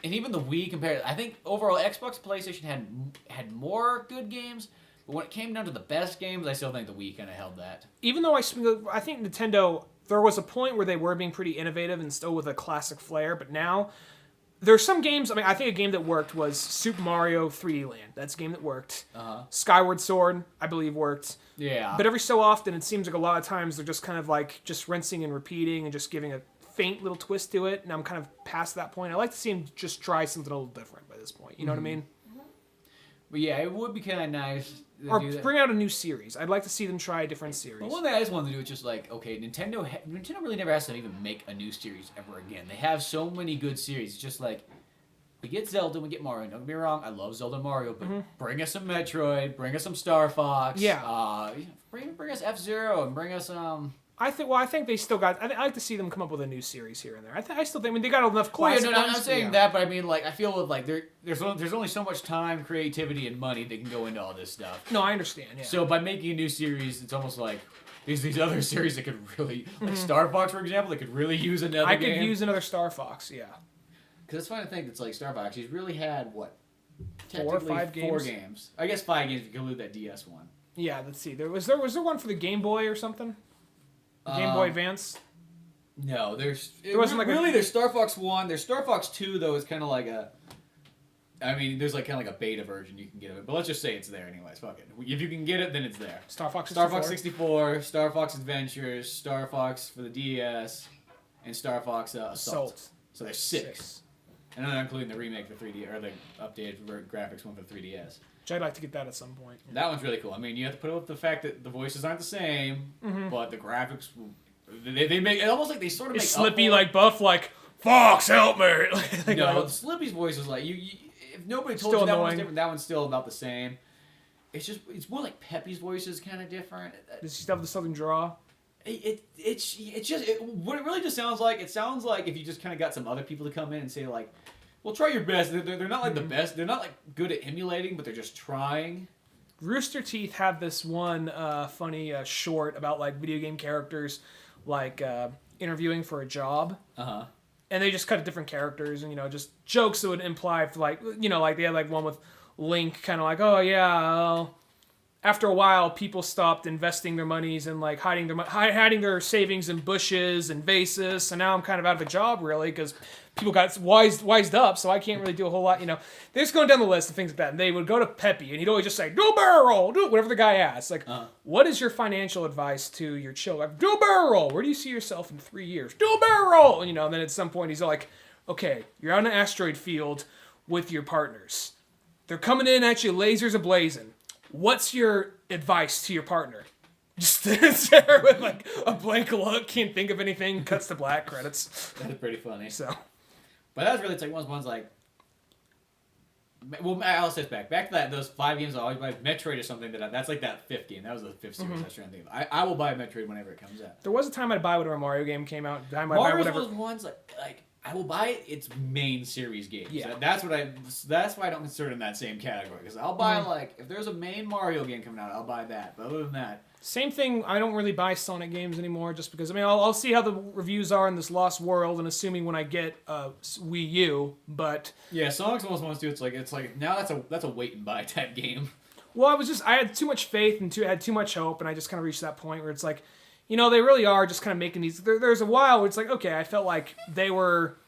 And even the Wii compared. I think overall Xbox and PlayStation had more good games. But when it came down to the best games, I still think the Wii kind of held that. Even though I think Nintendo. There was a point where they were being pretty innovative and still with a classic flair, but now there's some games. I mean, I think a game that worked was Super Mario 3D Land. That's a game that worked. Skyward Sword, I believe, worked. Yeah. But every so often, it seems like a lot of times they're just kind of like just rinsing and repeating and just giving a faint little twist to it. And I'm kind of past that point. I like to see them just try something a little different by this point. You know what I mean? But yeah, it would be kind of nice. Or bring out a new series. I'd like to see them try a different series. Well, one thing I just want to do is just like, okay, Nintendo really never has to even make a new series ever again. They have so many good series. It's just like, we get Zelda, we get Mario. Don't get me wrong, I love Zelda and Mario, but bring us some Metroid, bring us some Star Fox. Yeah. Bring us F-Zero and bring us I think they still got. I like to see them come up with a new series here and there. I still think. I mean, they got enough classic. I'm not saying that, but I mean, like, I feel with like there's only so much time, creativity, and money that can go into all this stuff. No, I understand. Yeah. So by making a new series, it's almost like, these other series that could really, like Star Fox, for example, that could really use another game. I could use another Star Fox, yeah. Because it's funny to think it's like Star Fox. He's really had what? 4 or 5 games. 4 games. I guess 5 games if you include that DS one. Yeah, let's see. Was there one for the Game Boy or something? Game Boy Advance. No, there wasn't there's Star Fox 1. There's Star Fox 2 though. It's kind of like a. I mean, there's like kind of like a beta version you can get of it, but let's just say it's there anyways. Fuck it. If you can get it, then it's there. Star Fox 64. Star Fox 64, Star Fox Adventures, Star Fox for the DS, and Star Fox Assault. So there's 6. And I'm not including the remake for 3D or the updated graphics one for 3DS. Which I'd like to get that at some point. Yeah. That one's really cool. I mean, you have to put up with the fact that the voices aren't the same, but the graphics, they make it almost like they sort of It's make Slippy like buff like Fox, help me. No, Slippy's voice is like you if nobody told still you that annoying. one's different, that one's still about the same. It's more like Peppy's voice is kind of different. Does she have the southern draw? It's just what it really just sounds like. It sounds like if you just kind of got some other people to come in and say like, well, try your best. They're not like the best. They're not like good at emulating, but they're just trying. Rooster Teeth had this one funny short about like video game characters, like interviewing for a job. And they just cut to different characters and just jokes that would imply for like like they had like one with Link, kind of like, oh yeah. Well, after a while, people stopped investing their monies and like hiding their savings in bushes and vases. So now I'm kind of out of a job, really, because people got wised up. So I can't really do a whole lot. They're just going down the list of things like that. And they would go to Peppy, and he'd always just say, "Do a barrel roll, do whatever the guy asks." Like, what is your financial advice to your children? Like, do a barrel roll. Where do you see yourself in 3 years? Do a barrel roll. And then at some point he's like, "Okay, you're on an asteroid field with your partners. They're coming in at you, lasers ablazing. What's your advice to your partner?" Just stands there with like a blank look, can't think of anything, cuts to black, credits. That's pretty funny. So, but that was really, it's like one's like, well, I'll say back to that. Those 5 games I always buy. Metroid or something that's like that 5th game. That was the 5th series I was trying to think of. I will buy Metroid whenever it comes out. There was a time I'd buy whatever Mario game came out. Mario's one of those ones like I will buy its main series games. Yeah. That's why I don't consider it in that same category. Because I'll buy like if there's a main Mario game coming out, I'll buy that. But other than that, same thing. I don't really buy Sonic games anymore, just because I'll see how the reviews are in this Lost World, and assuming when I get Wii U. But yeah, Sonic's almost ones too. It's like now that's a wait and buy type game. Well, I had too much faith and had too much hope, and I just kind of reached that point where it's like, they really are just kind of making these. There's a while where it's like, okay, I felt like they were.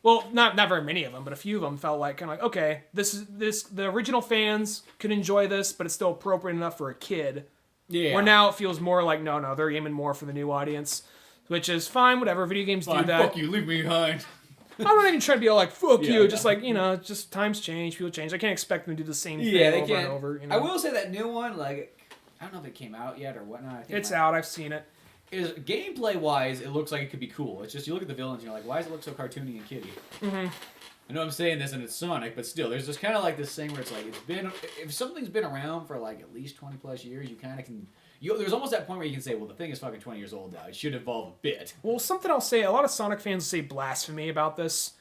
Well, not very many of them, but a few of them felt like kind of like, okay, the original fans could enjoy this, but it's still appropriate enough for a kid. Yeah. Where now it feels more like, no, they're aiming more for the new audience, which is fine, whatever. Video games do that. Fuck you, leave me behind. I'm not even trying to be all like, fuck you, just like, just times change, people change. I can't expect them to do the same thing over and over. I will say that new one, like, I don't know if it came out yet or whatnot. I think it's out, I've seen it. Gameplay wise, it looks like it could be cool. It's just you look at the villains and you're like, why does it look so cartoony and kiddie? I know I'm saying this and it's Sonic, but still, there's just kind of like this thing where it's like if something's been around for like at least 20 plus years, you kind of can. There's almost that point where you can say, well, the thing is fucking 20 years old now. It should evolve a bit. Well, something I'll say, a lot of Sonic fans say blasphemy about this.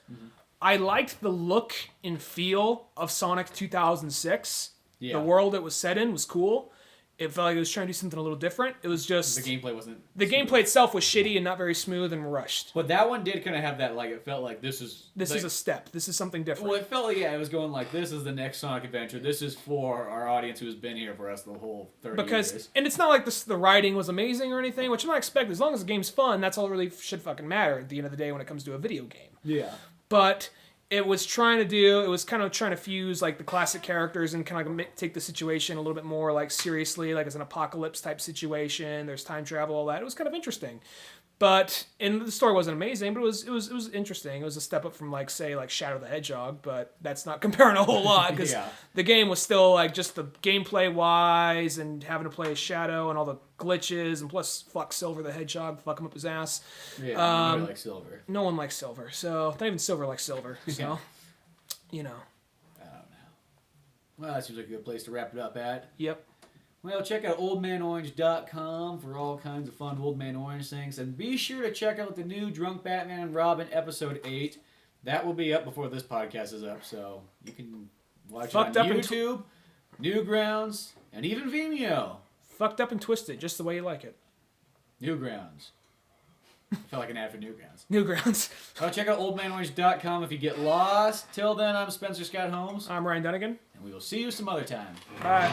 I liked the look and feel of Sonic 2006. Yeah. The world it was set in was cool. It felt like it was trying to do something a little different. It was just... The gameplay wasn't... The gameplay itself was shitty and not very smooth and rushed. But that one did kind of have that, like, it felt like this is... This is a step. This is something different. Well, it felt like, it was going like, this is the next Sonic adventure. This is for our audience who has been here for us the whole 30 years. And it's not like the writing was amazing or anything, which I'm not expecting. As long as the game's fun, that's all that really should fucking matter at the end of the day when it comes to a video game. Yeah. But... It was kind of trying to fuse like the classic characters and kind of like take the situation a little bit more like seriously, like as an apocalypse type situation. There's time travel, all that. It was kind of interesting, and the story wasn't amazing, but it was interesting. It was a step up from like say like Shadow the Hedgehog, but that's not comparing a whole lot because the game was still like just the gameplay wise and having to play as Shadow and all the glitches and plus fuck Silver the Hedgehog, fuck him up his ass. Yeah, nobody likes Silver. No one likes Silver, so not even Silver likes Silver. So, I don't know. Well, that seems like a good place to wrap it up at. Yep. Well, check out oldmanorange.com for all kinds of fun Old Man Orange things. And be sure to check out the new Drunk Batman and Robin episode 8. That will be up before this podcast is up, so you can watch it on YouTube, Newgrounds, and even Vimeo. Fucked up and twisted, just the way you like it. Newgrounds. I felt like an ad for Newgrounds. Newgrounds. Check out oldmanorange.com if you get lost. Till then, I'm Spencer Scott Holmes. I'm Ryan Dunigan. And we will see you some other time. Bye.